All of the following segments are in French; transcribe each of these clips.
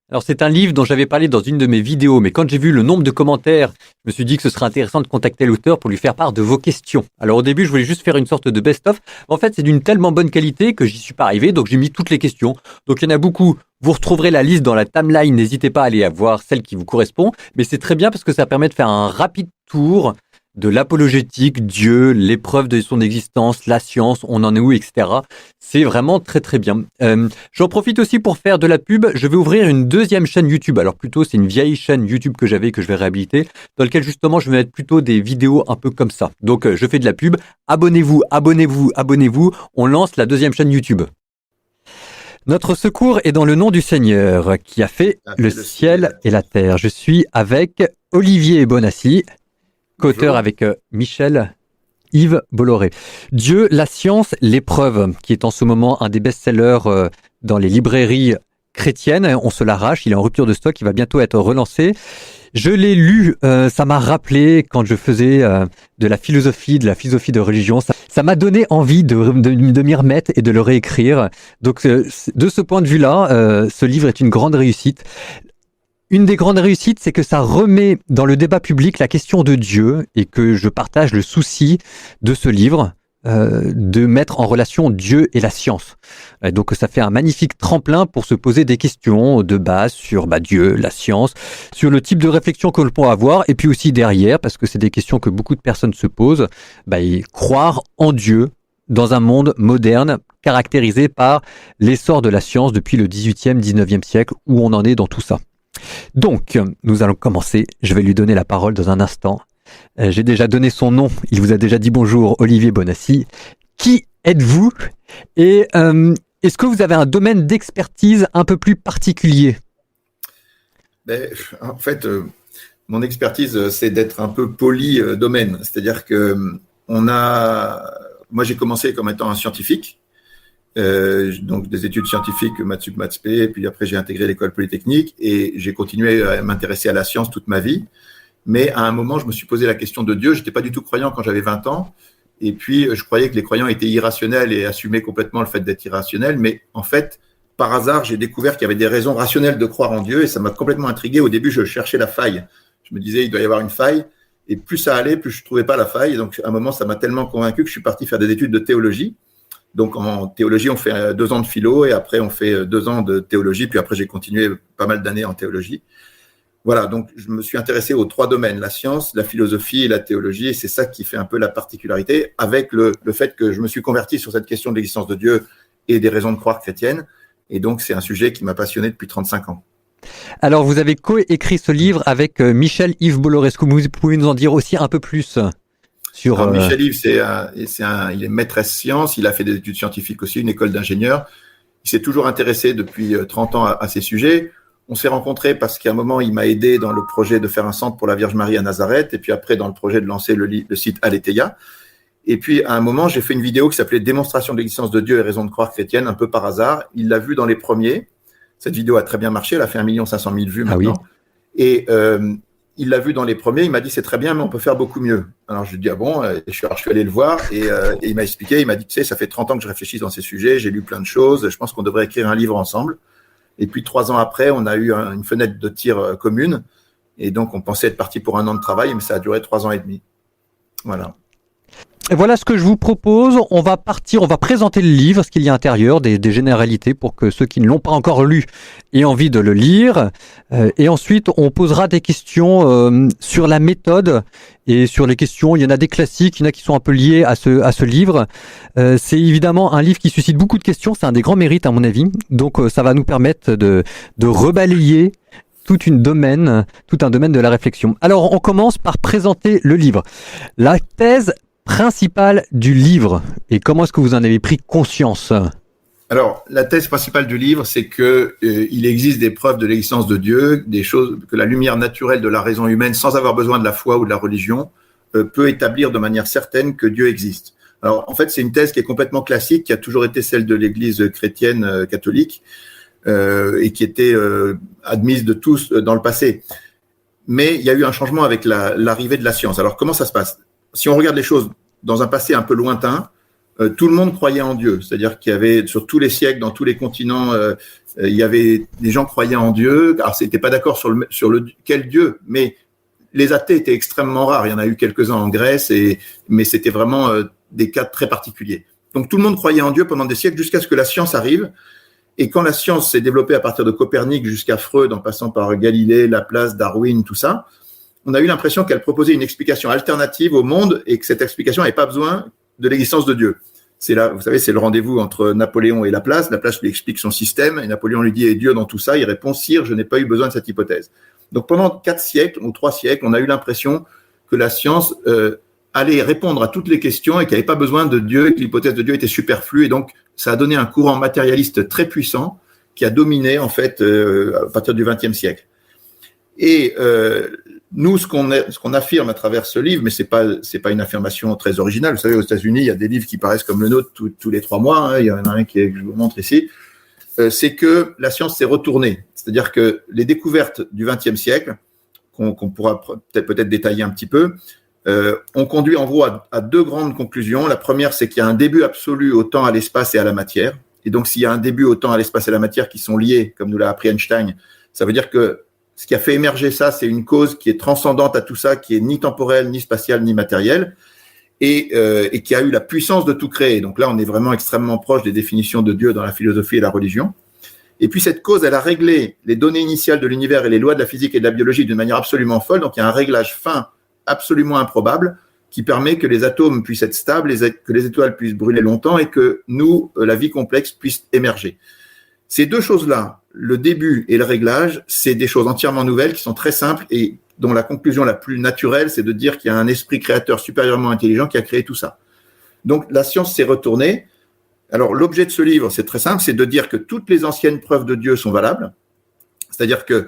Alors c'est un livre dont j'avais parlé dans une de mes vidéos, mais quand j'ai vu le nombre de commentaires, je me suis dit que ce serait intéressant de contacter l'auteur pour lui faire part de vos questions. Alors au début, je voulais juste faire une sorte de best-of. En fait, c'est d'une tellement bonne qualité que j'y suis pas arrivé, donc j'ai mis toutes les questions. Donc il y en a beaucoup. Vous retrouverez la liste dans la timeline, n'hésitez pas à aller voir celle qui vous correspond. Mais c'est très bien parce que ça permet de faire un rapide tour de l'apologétique, Dieu, l'épreuve de son existence, la science, on en est où, etc. C'est vraiment très très bien. J'en profite aussi pour faire de la pub. Je vais ouvrir une deuxième chaîne YouTube. Alors plutôt, c'est une vieille chaîne YouTube que j'avais, que je vais réhabiliter, dans laquelle justement je vais mettre plutôt des vidéos un peu comme ça. Donc je fais de la pub. Abonnez-vous, abonnez-vous, abonnez-vous. On lance la deuxième chaîne YouTube. Notre secours est dans le nom du Seigneur, qui a fait le ciel et la terre. Je suis avec Olivier Bonassi, co-auteur avec Michel Yves Bolloré. Dieu, la science, l'épreuve, qui est en ce moment un des best-sellers dans les librairies chrétiennes. On se l'arrache, il est en rupture de stock, il va bientôt être relancé. Je l'ai lu, ça m'a rappelé quand je faisais de la philosophie de religion. Ça m'a donné envie de m'y remettre et de le réécrire. Donc de ce point de vue-là, ce livre est une grande réussite. Une des grandes réussites, c'est que ça remet dans le débat public la question de Dieu et que je partage le souci de ce livre de mettre en relation Dieu et la science. Donc ça fait un magnifique tremplin pour se poser des questions de base sur Dieu, la science, sur le type de réflexion que l'on peut avoir et puis aussi derrière, parce que c'est des questions que beaucoup de personnes se posent, et croire en Dieu dans un monde moderne caractérisé par l'essor de la science depuis le 18e, 19e siècle, où on en est dans tout ça. Donc, nous allons commencer. Je vais lui donner la parole dans un instant. J'ai déjà donné son nom. Il vous a déjà dit bonjour, Olivier Bonassi. Qui êtes-vous? Et est-ce que vous avez un domaine d'expertise un peu plus particulier? En fait, mon expertise, c'est d'être un peu polydomaine. C'est-à-dire que moi, j'ai commencé comme étant un scientifique. Donc des études scientifiques, maths sup, maths spé, et puis après j'ai intégré l'école polytechnique et j'ai continué à m'intéresser à la science toute ma vie. Mais à un moment, je me suis posé la question de Dieu. Je n'étais pas du tout croyant quand j'avais 20 ans. Et puis, je croyais que les croyants étaient irrationnels et assumaient complètement le fait d'être irrationnels. Mais en fait, par hasard, j'ai découvert qu'il y avait des raisons rationnelles de croire en Dieu et ça m'a complètement intrigué. Au début, je cherchais la faille. Je me disais, il doit y avoir une faille. Et plus ça allait, plus je ne trouvais pas la faille. Et donc, à un moment, ça m'a tellement convaincu que je suis parti faire des études de théologie. Donc, en théologie, on fait 2 ans de philo et après, on fait 2 ans de théologie. Puis après, j'ai continué pas mal d'années en théologie. Voilà, donc je me suis intéressé aux 3 domaines, la science, la philosophie et la théologie. Et c'est ça qui fait un peu la particularité avec le fait que je me suis converti sur cette question de l'existence de Dieu et des raisons de croire chrétiennes. Et donc, c'est un sujet qui m'a passionné depuis 35 ans. Alors, vous avez co-écrit ce livre avec Michel Yves Bolloré. Est-ce que vous pouvez nous en dire aussi un peu plus? Alors, Michel Yves, il est maîtresse sciences, il a fait des études scientifiques aussi, une école d'ingénieur. Il s'est toujours intéressé depuis 30 ans à ces sujets. On s'est rencontrés parce qu'à un moment, il m'a aidé dans le projet de faire un centre pour la Vierge Marie à Nazareth, et puis après dans le projet de lancer le site Aletheia. Et puis à un moment, j'ai fait une vidéo qui s'appelait Démonstration de l'existence de Dieu et raison de croire chrétienne, un peu par hasard. Il l'a vue dans les premiers. Cette vidéo a très bien marché, elle a fait 1 500 000 vues maintenant. Ah oui. Et il l'a vu dans les premiers, il m'a dit c'est très bien, mais on peut faire beaucoup mieux. Alors je lui ai dit ah bon, je suis allé le voir et il m'a expliqué, il m'a dit tu sais, ça fait 30 ans que je réfléchis dans ces sujets, j'ai lu plein de choses, je pense qu'on devrait écrire un livre ensemble. Et puis 3 ans après, on a eu une fenêtre de tir commune et donc on pensait être parti pour 1 an de travail, mais ça a duré 3 ans et demi. Voilà. Et voilà ce que je vous propose. On va présenter le livre, ce qu'il y a à l'intérieur, des généralités pour que ceux qui ne l'ont pas encore lu aient envie de le lire. Et ensuite, on posera des questions sur la méthode et sur les questions. Il y en a des classiques, il y en a qui sont un peu liés à ce livre. C'est évidemment un livre qui suscite beaucoup de questions. C'est un des grands mérites à mon avis. Donc, ça va nous permettre de rebalayer tout un domaine de la réflexion. Alors, on commence par présenter le livre. La thèse principale du livre et comment est-ce que vous en avez pris conscience? Alors, la thèse principale du livre, c'est que il existe des preuves de l'existence de Dieu, des choses que la lumière naturelle de la raison humaine, sans avoir besoin de la foi ou de la religion, peut établir de manière certaine que Dieu existe. Alors, en fait, c'est une thèse qui est complètement classique, qui a toujours été celle de l'Église chrétienne catholique et qui était admise de tous dans le passé. Mais il y a eu un changement avec l'arrivée de la science. Alors, comment ça se passe? Si on regarde les choses dans un passé un peu lointain, tout le monde croyait en Dieu. C'est-à-dire qu'il y avait, sur tous les siècles, dans tous les continents, il y avait des gens croyaient en Dieu. Alors, c'était pas d'accord sur le quel Dieu, mais les athées étaient extrêmement rares. Il y en a eu quelques-uns en Grèce, mais c'était vraiment des cas très particuliers. Donc, tout le monde croyait en Dieu pendant des siècles jusqu'à ce que la science arrive. Et quand la science s'est développée à partir de Copernic jusqu'à Freud, en passant par Galilée, Laplace, Darwin, tout ça, on a eu l'impression qu'elle proposait une explication alternative au monde et que cette explication n'avait pas besoin de l'existence de Dieu. C'est là, vous savez, c'est le rendez-vous entre Napoléon et Laplace. Laplace lui explique son système et Napoléon lui dit « Et Dieu dans tout ça ?» Il répond « Sire, je n'ai pas eu besoin de cette hypothèse. » Donc pendant 4 siècles ou 3 siècles, on a eu l'impression que la science allait répondre à toutes les questions et qu'il n'y avait pas besoin de Dieu et que l'hypothèse de Dieu était superflue. Et donc, ça a donné un courant matérialiste très puissant qui a dominé, en fait, à partir du XXe siècle. Et nous, ce qu'on affirme à travers ce livre, mais c'est pas une affirmation très originale. Vous savez, aux États-Unis, il y a des livres qui paraissent comme le nôtre tous les 3 mois. Hein. Il y en a un que je vous montre ici. C'est que la science s'est retournée. C'est-à-dire que les découvertes du XXe siècle, qu'on pourra peut-être détailler un petit peu, ont conduit en gros à 2 grandes conclusions. La première, c'est qu'il y a un début absolu au temps, à l'espace et à la matière. Et donc, s'il y a un début au temps, à l'espace et à la matière qui sont liés, comme nous l'a appris Einstein, ça veut dire que ce qui a fait émerger ça, c'est une cause qui est transcendante à tout ça, qui est ni temporelle, ni spatiale, ni matérielle, et qui a eu la puissance de tout créer. Donc là, on est vraiment extrêmement proche des définitions de Dieu dans la philosophie et la religion. Et puis cette cause, elle a réglé les données initiales de l'univers et les lois de la physique et de la biologie d'une manière absolument folle. Donc il y a un réglage fin, absolument improbable, qui permet que les atomes puissent être stables, que les étoiles puissent brûler longtemps et que nous, la vie complexe, puisse émerger. Ces 2 choses-là, le début et le réglage, c'est des choses entièrement nouvelles qui sont très simples et dont la conclusion la plus naturelle, c'est de dire qu'il y a un esprit créateur supérieurement intelligent qui a créé tout ça. Donc la science s'est retournée. Alors l'objet de ce livre, c'est très simple, c'est de dire que toutes les anciennes preuves de Dieu sont valables. C'est-à-dire que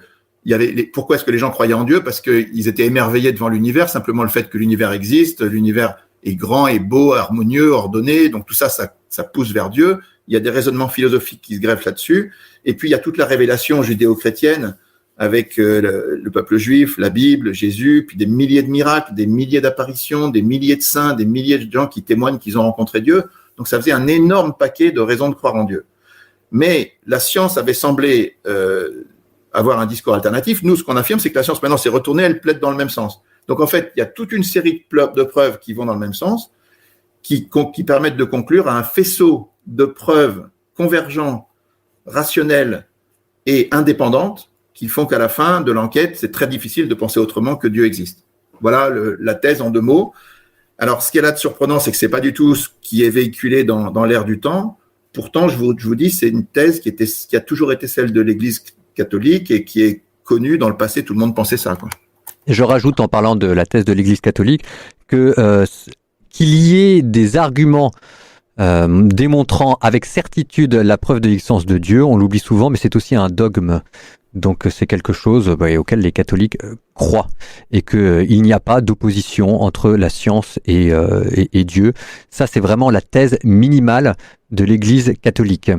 pourquoi est-ce que les gens croyaient en Dieu? Parce qu'ils étaient émerveillés devant l'univers, simplement le fait que l'univers existe, l'univers est grand et beau, harmonieux, ordonné, donc tout ça, ça pousse vers Dieu. Il y a des raisonnements philosophiques qui se greffent là-dessus. Et puis, il y a toute la révélation judéo-chrétienne avec le peuple juif, la Bible, Jésus, puis des milliers de miracles, des milliers d'apparitions, des milliers de saints, des milliers de gens qui témoignent qu'ils ont rencontré Dieu. Donc, ça faisait un énorme paquet de raisons de croire en Dieu. Mais la science avait semblé avoir un discours alternatif. Nous, ce qu'on affirme, c'est que la science, maintenant, s'est retournée, elle plaide dans le même sens. Donc, en fait, il y a toute une série de preuves qui vont dans le même sens, qui permettent de conclure à un faisceau de preuves convergentes, rationnelles et indépendantes qui font qu'à la fin de l'enquête, c'est très difficile de penser autrement que Dieu existe. Voilà la thèse en 2 mots. Alors, ce qu'il y a là de surprenant, c'est que c'est pas du tout ce qui est véhiculé dans l'air du temps. Pourtant, je vous dis, c'est une thèse qui a toujours été celle de l'Église catholique et qui est connue dans le passé. Tout le monde pensait ça, quoi. Et je rajoute, en parlant de la thèse de l'Église catholique, qu'il y ait des arguments démontrant avec certitude la preuve de l'existence de Dieu, on l'oublie souvent, mais c'est aussi un dogme. Donc c'est quelque chose auquel les catholiques croient et qu'il n'y a pas d'opposition entre la science et Dieu. Ça, c'est vraiment la thèse minimale de l'Église catholique.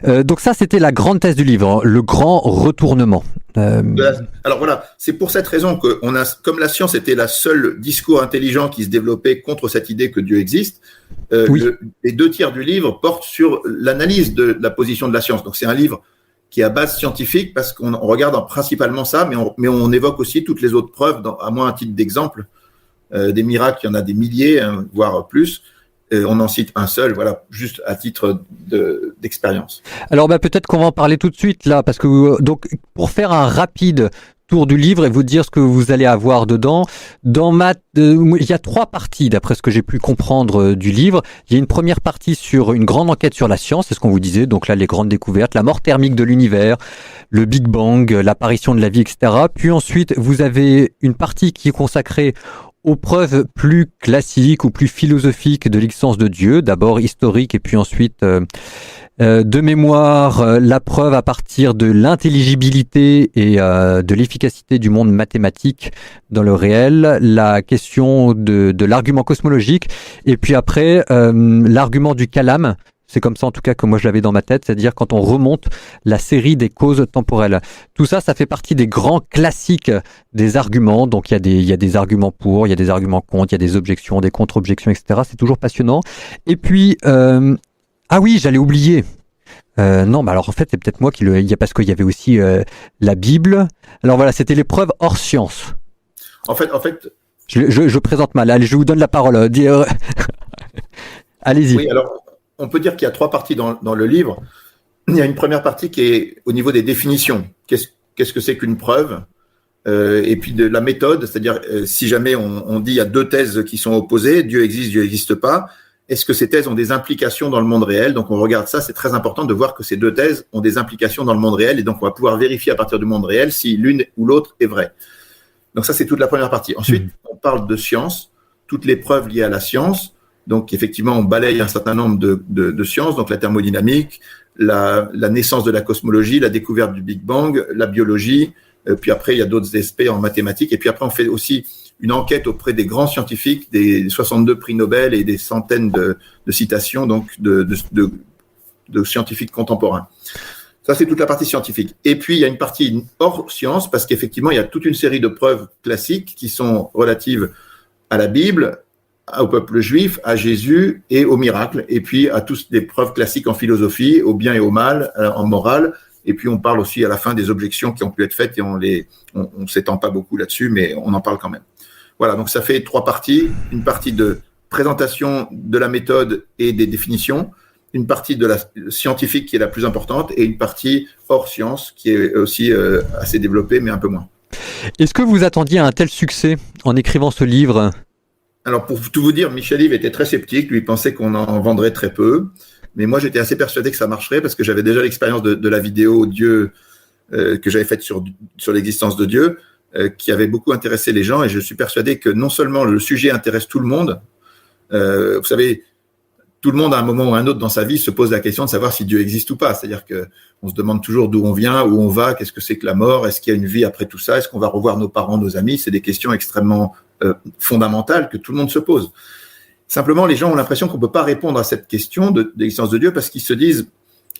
Donc ça, c'était la grande thèse du livre, le grand retournement. Alors voilà, c'est pour cette raison que comme la science était la seule discours intelligent qui se développait contre cette idée que Dieu existe, oui. Les 2 tiers du livre portent sur l'analyse de la position de la science. Donc c'est un livre qui est à base scientifique parce qu'on regarde principalement ça, mais on évoque aussi toutes les autres preuves, à moins un titre d'exemple. Des miracles, il y en a des milliers, hein, voire plus. On en cite un seul, voilà, juste à titre d'expérience. Alors peut-être qu'on va en parler tout de suite là, parce que donc pour faire un rapide tour du livre et vous dire ce que vous allez avoir dedans. Il y a 3 parties d'après ce que j'ai pu comprendre du livre. Il y a une première partie sur une grande enquête sur la science, c'est ce qu'on vous disait, donc là les grandes découvertes, la mort thermique de l'univers, le Big Bang, l'apparition de la vie, etc. Puis ensuite vous avez une partie qui est consacrée aux preuves plus classiques ou plus philosophiques de l'existence de Dieu, d'abord historique et puis ensuite de mémoire, la preuve à partir de l'intelligibilité et de l'efficacité du monde mathématique dans le réel, la question de l'argument cosmologique, et puis après l'argument du calame, C'est comme ça en tout cas que moi je l'avais dans ma tête, c'est-à-dire quand on remonte la série des causes temporelles. Tout ça, ça fait partie des grands classiques des arguments. Donc il y a des arguments pour, il y a des arguments contre, il y a des objections, des contre-objections, etc. C'est toujours passionnant. Et puis, ah oui, j'allais oublier. Non, mais alors en fait c'est peut-être moi qui il y a parce qu'il y avait aussi la Bible. Alors voilà, c'était l'épreuve hors science. En fait, je présente mal. Allez, je vous donne la parole. Allez-y. oui, alors on peut dire qu'il y a 3 parties dans le livre. Il y a une première partie qui est au niveau des définitions. Qu'est-ce que c'est qu'une preuve? Et puis de la méthode, c'est-à-dire si jamais on dit il y a 2 thèses qui sont opposées, Dieu existe, Dieu n'existe pas, est-ce que ces thèses ont des implications dans le monde réel? Donc on regarde ça, c'est très important de voir que ces 2 thèses ont des implications dans le monde réel et donc on va pouvoir vérifier à partir du monde réel si l'une ou l'autre est vraie. Donc ça c'est toute la première partie. Ensuite, on parle de science, toutes les preuves liées à la science. Donc effectivement, on balaye un certain nombre de sciences, donc la thermodynamique, la naissance de la cosmologie, la découverte du Big Bang, la biologie, puis après il y a d'autres aspects en mathématiques, et puis après on fait aussi une enquête auprès des grands scientifiques, des 62 prix Nobel et des centaines de citations donc de scientifiques contemporains. Ça, c'est toute la partie scientifique. Et puis, il y a une partie hors science, parce qu'effectivement, il y a toute une série de preuves classiques qui sont relatives à la Bible, au peuple juif, à Jésus et aux miracles, et puis à tous les preuves classiques en philosophie, au bien et au mal, en morale, et puis on parle aussi à la fin des objections qui ont pu être faites, et on s'étend pas beaucoup là-dessus, mais on en parle quand même. Voilà, donc ça fait 3 parties, une partie de présentation de la méthode et des définitions, une partie de la scientifique qui est la plus importante, et une partie hors science qui est aussi assez développée, mais un peu moins. Est-ce que vous attendiez un tel succès en écrivant ce livre ? Alors, pour tout vous dire, Michel-Yves était très sceptique. Lui, il pensait qu'on en vendrait très peu. Mais moi, j'étais assez persuadé que ça marcherait parce que j'avais déjà l'expérience de la vidéo Dieu que j'avais faite sur l'existence de Dieu, qui avait beaucoup intéressé les gens. Et je suis persuadé que non seulement le sujet intéresse tout le monde, vous savez, tout le monde à un moment ou à un autre dans sa vie se pose la question de savoir si Dieu existe ou pas. C'est-à-dire qu'on se demande toujours d'où on vient, où on va, qu'est-ce que c'est que la mort, est-ce qu'il y a une vie après tout ça, est-ce qu'on va revoir nos parents, nos amis. C'est des questions extrêmement fondamentale que tout le monde se pose. Simplement, les gens ont l'impression qu'on ne peut pas répondre à cette question de l'existence de Dieu parce qu'ils se disent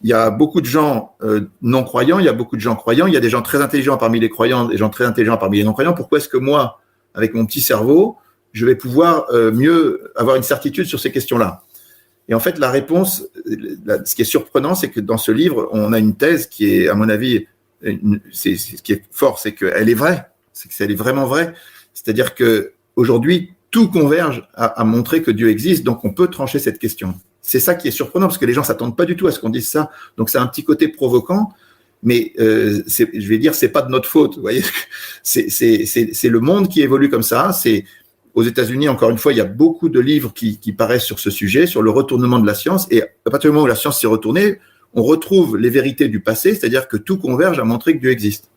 il y a beaucoup de gens non-croyants, il y a beaucoup de gens croyants, il y a des gens très intelligents parmi les croyants, des gens très intelligents parmi les non-croyants. Pourquoi est-ce que moi, avec mon petit cerveau, je vais pouvoir mieux avoir une certitude sur ces questions-là? Et en fait, la réponse, ce qui est surprenant, c'est que dans ce livre, on a une thèse qui est, à mon avis, ce qui est fort, c'est qu'elle est vraie, c'est qu'elle est vraiment vraie. C'est-à-dire qu'aujourd'hui, tout converge à montrer que Dieu existe, donc on peut trancher cette question. C'est ça qui est surprenant, parce que les gens ne s'attendent pas du tout à ce qu'on dise ça. Donc c'est un petit côté provoquant, mais je vais dire, c'est pas de notre faute. Vous voyez, c'est le monde qui évolue comme ça. Aux États-Unis, encore une fois, il y a beaucoup de livres qui paraissent sur ce sujet, sur le retournement de la science. Et à partir du moment où la science s'est retournée, on retrouve les vérités du passé, c'est-à-dire que tout converge à montrer que Dieu existe.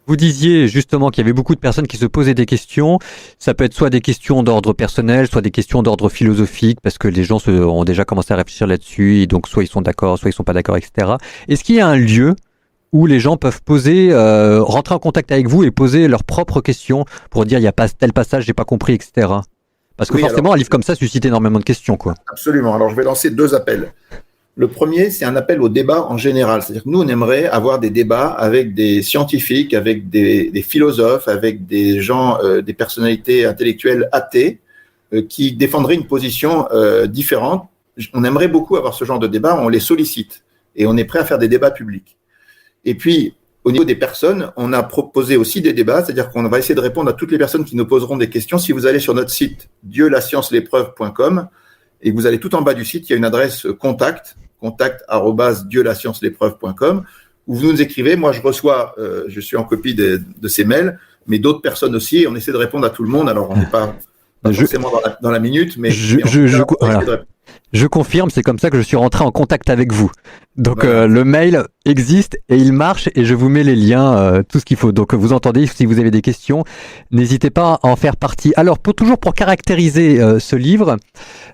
Vous disiez justement qu'il y avait beaucoup de personnes qui se posaient des questions. Ça peut être soit des questions d'ordre personnel, soit des questions d'ordre philosophique, parce que les gens ont déjà commencé à réfléchir là-dessus, et donc soit ils sont d'accord, soit ils sont pas d'accord, etc. Est-ce qu'il y a un lieu où les gens peuvent rentrer en contact avec vous et poser leurs propres questions pour dire il y a pas tel passage, j'ai pas compris, etc. Parce que oui, forcément, un livre comme ça suscite énormément de questions, quoi. Absolument. Alors je vais lancer 2 appels. Le premier, c'est un appel au débat en général. C'est-à-dire que nous, on aimerait avoir des débats avec des scientifiques, avec des philosophes, avec des gens, des personnalités intellectuelles athées qui défendraient une position différente. On aimerait beaucoup avoir ce genre de débat, on les sollicite et on est prêt à faire des débats publics. Et puis, au niveau des personnes, on a proposé aussi des débats, c'est-à-dire qu'on va essayer de répondre à toutes les personnes qui nous poseront des questions. Si vous allez sur notre site dieulasciencelépreuve.com et que vous allez tout en bas du site, il y a une adresse contact@dieulasciencelépreuve.com où vous nous écrivez. Moi, je reçois, je suis en copie de ces mails, mais d'autres personnes aussi. On essaie de répondre à tout le monde. Alors, on n'est pas forcément dans la minute, mais je confirme, c'est comme ça que je suis rentré en contact avec vous. Donc voilà. Le mail existe et il marche et je vous mets les liens, tout ce qu'il faut. Donc vous entendez, si vous avez des questions, n'hésitez pas à en faire partie. Alors pour caractériser ce livre,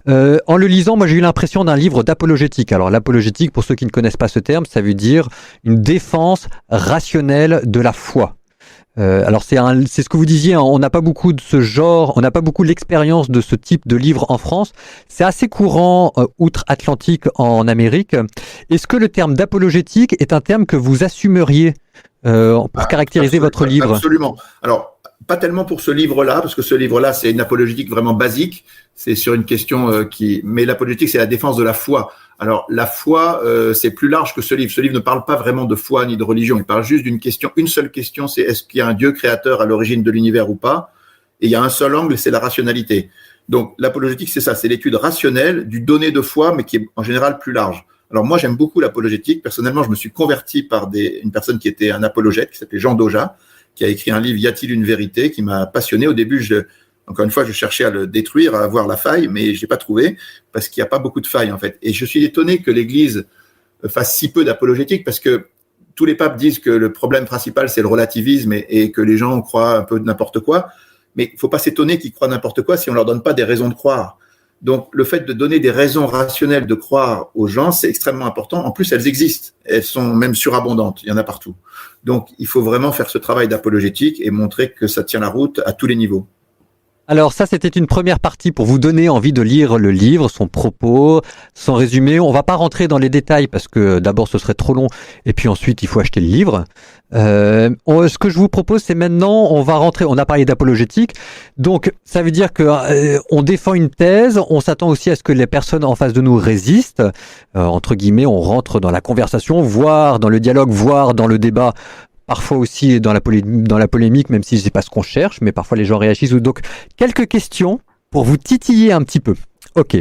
en le lisant, moi j'ai eu l'impression d'un livre d'apologétique. Alors l'apologétique, pour ceux qui ne connaissent pas ce terme, ça veut dire une défense rationnelle de la foi. Alors c'est ce que vous disiez, hein, on n'a pas beaucoup de ce genre, on n'a pas beaucoup l'expérience de ce type de livre en France. C'est assez courant outre-Atlantique en Amérique. Est-ce que le terme d'apologétique est un terme que vous assumeriez pour caractériser votre livre? Absolument. Alors, pas tellement pour ce livre-là, parce que ce livre-là, c'est une apologétique vraiment basique. C'est sur une question mais l'apologétique, c'est la défense de la foi. Alors, la foi, c'est plus large que ce livre. Ce livre ne parle pas vraiment de foi ni de religion. Il parle juste d'une question. Une seule question, c'est est-ce qu'il y a un Dieu créateur à l'origine de l'univers ou pas? Et il y a un seul angle, c'est la rationalité. Donc, l'apologétique, c'est ça. C'est l'étude rationnelle du donné de foi, mais qui est en général plus large. Alors, moi, j'aime beaucoup l'apologétique. Personnellement, je me suis converti par une personne qui était un apologète, qui s'appelait Jean Doja, qui a écrit un livre « Y a-t-il une vérité ?» qui m'a passionné. Au début, encore une fois, je cherchais à le détruire, à voir la faille, mais je l'ai pas trouvé parce qu'il n'y a pas beaucoup de failles, en fait. Et je suis étonné que l'Église fasse si peu d'apologétique parce que tous les papes disent que le problème principal, c'est le relativisme et que les gens croient un peu de n'importe quoi. Mais il ne faut pas s'étonner qu'ils croient n'importe quoi si on leur donne pas des raisons de croire. Donc, le fait de donner des raisons rationnelles de croire aux gens, c'est extrêmement important. En plus, elles existent. Elles sont même surabondantes. Il y en a partout. Donc, il faut vraiment faire ce travail d'apologétique et montrer que ça tient la route à tous les niveaux. Alors ça, c'était une première partie pour vous donner envie de lire le livre, son propos, son résumé. On va pas rentrer dans les détails parce que d'abord ce serait trop long et puis ensuite il faut acheter le livre. Ce que je vous propose, c'est maintenant, on va rentrer, on a parlé d'apologétique, donc ça veut dire que on défend une thèse, on s'attend aussi à ce que les personnes en face de nous résistent, entre guillemets, on rentre dans la conversation, voire dans le dialogue, voire dans le débat, parfois aussi dans la polémique, même si je sais pas ce qu'on cherche, mais parfois les gens réagissent. Donc, quelques questions pour vous titiller un petit peu. Ok.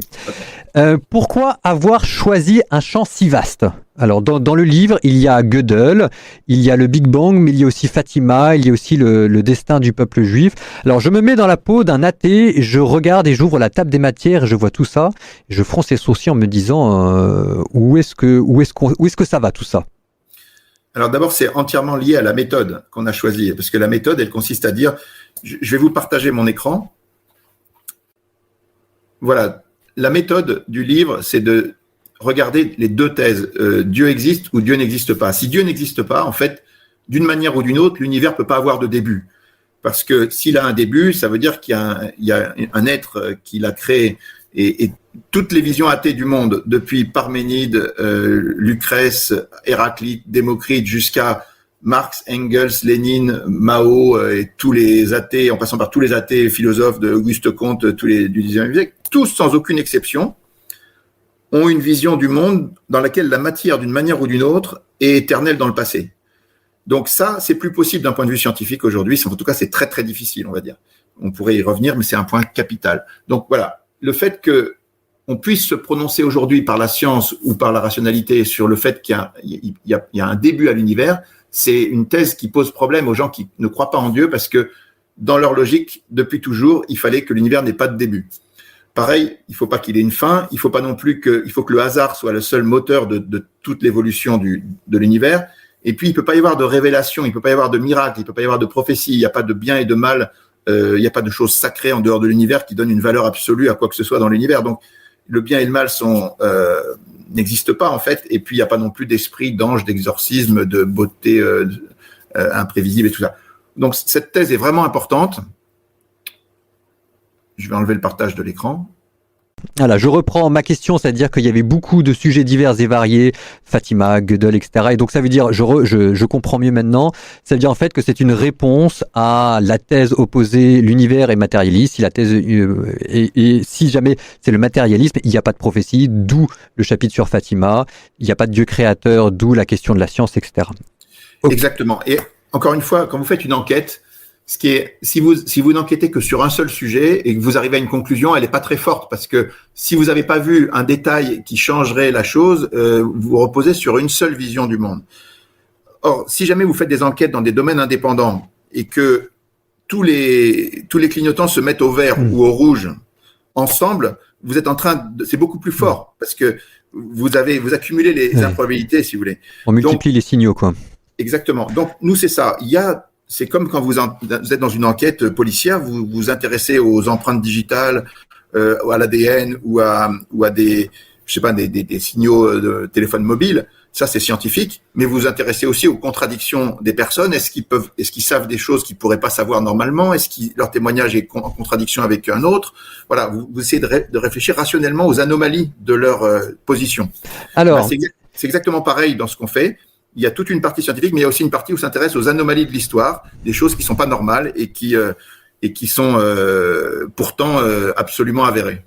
Pourquoi avoir choisi un champ si vaste? Alors, dans le livre, il y a Gödel, il y a le Big Bang, mais il y a aussi Fatima, il y a aussi le destin du peuple juif. Alors, je me mets dans la peau d'un athée, je regarde et j'ouvre la table des matières, et je vois tout ça, et je fronce les sourcils en me disant où est-ce que ça va tout ça? Alors d'abord, c'est entièrement lié à la méthode qu'on a choisie, parce que la méthode, elle consiste à dire, je vais vous partager mon écran. Voilà, la méthode du livre, c'est de regarder les deux thèses, Dieu existe ou Dieu n'existe pas. Si Dieu n'existe pas, en fait, d'une manière ou d'une autre, l'univers peut pas avoir de début. Parce que s'il a un début, ça veut dire qu'il y a un être qui l'a créé. Et toutes les visions athées du monde, depuis Parménide, Lucrèce, Héraclite, Démocrite, jusqu'à Marx, Engels, Lénine, Mao et tous les athées, en passant par tous les athées philosophes de Auguste Comte, tous les du XIXe siècle, tous sans aucune exception, ont une vision du monde dans laquelle la matière, d'une manière ou d'une autre, est éternelle dans le passé. Donc ça, c'est plus possible d'un point de vue scientifique aujourd'hui. En tout cas, c'est très très difficile, on va dire. On pourrait y revenir, mais c'est un point capital. Donc voilà. Le fait que on puisse se prononcer aujourd'hui par la science ou par la rationalité sur le fait qu'il y a un début à l'univers, c'est une thèse qui pose problème aux gens qui ne croient pas en Dieu parce que dans leur logique, depuis toujours, il fallait que l'univers n'ait pas de début. Pareil, il faut pas qu'il ait une fin, il faut pas non plus il faut que le hasard soit le seul moteur de toute l'évolution de l'univers. Et puis, il peut pas y avoir de révélation, il peut pas y avoir de miracle, il peut pas y avoir de prophétie, il n'y a pas de bien et de mal. Il n'y a pas de choses sacrées en dehors de l'univers qui donnent une valeur absolue à quoi que ce soit dans l'univers. Donc, le bien et le mal n'existent pas, en fait. Et puis, il n'y a pas non plus d'esprit, d'ange, d'exorcisme, de beauté imprévisible et tout ça. Donc, cette thèse est vraiment importante. Je vais enlever le partage de l'écran. Voilà, je reprends ma question, c'est-à-dire qu'il y avait beaucoup de sujets divers et variés, Fatima, Gödel, etc. Et donc ça veut dire, je comprends mieux maintenant, ça veut dire en fait que c'est une réponse à la thèse opposée, l'univers est matérialiste, si la thèse et si jamais c'est le matérialisme, il n'y a pas de prophétie, d'où le chapitre sur Fatima, il n'y a pas de Dieu créateur, d'où la question de la science, etc. Okay. Exactement. Et encore une fois, quand vous faites une enquête, si vous n'enquêtez que sur un seul sujet et que vous arrivez à une conclusion, elle n'est pas très forte parce que si vous n'avez pas vu un détail qui changerait la chose, vous vous reposez sur une seule vision du monde. Or, si jamais vous faites des enquêtes dans des domaines indépendants et que tous les clignotants se mettent au vert ou au rouge ensemble, vous êtes c'est beaucoup plus fort parce que vous accumulez les improbabilités, si vous voulez. On multiplie les signaux, quoi. Exactement. Donc, nous, c'est ça. C'est comme quand vous êtes dans une enquête policière, vous vous intéressez aux empreintes digitales, à l'ADN ou à des, je sais pas, des signaux de téléphone mobile. Ça, c'est scientifique, mais vous vous intéressez aussi aux contradictions des personnes. Est-ce qu'ils savent des choses qu'ils pourraient pas savoir normalement? Est-ce que leur témoignage est en contradiction avec un autre? Voilà, vous essayez de réfléchir rationnellement aux anomalies de leur position. Alors, c'est exactement pareil dans ce qu'on fait. Il y a toute une partie scientifique, mais il y a aussi une partie où on s'intéresse aux anomalies de l'histoire, des choses qui sont pas normales et qui sont pourtant absolument avérées.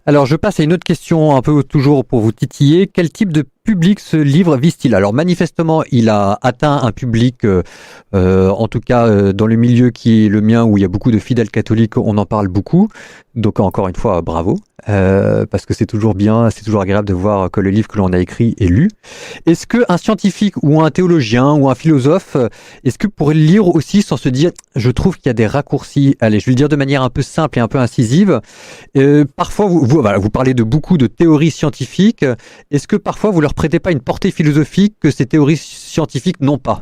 Alors, je passe à une autre question, un peu toujours pour vous titiller. Quel type de public ce livre vise-t-il? Alors, manifestement, il a atteint un public, en tout cas dans le milieu qui est le mien, où il y a beaucoup de fidèles catholiques, on en parle beaucoup. Donc, encore une fois, bravo, parce que c'est toujours bien, c'est toujours agréable de voir que le livre que l'on a écrit est lu. Est-ce qu'un scientifique ou un théologien ou un philosophe, est-ce que pourrait le lire aussi sans se dire, je trouve qu'il y a des raccourcis? Allez, je vais le dire de manière un peu simple et un peu incisive. Parfois, vous parlez de beaucoup de théories scientifiques. Est-ce que parfois vous leur prêtez pas une portée philosophique que ces théories scientifiques n'ont pas?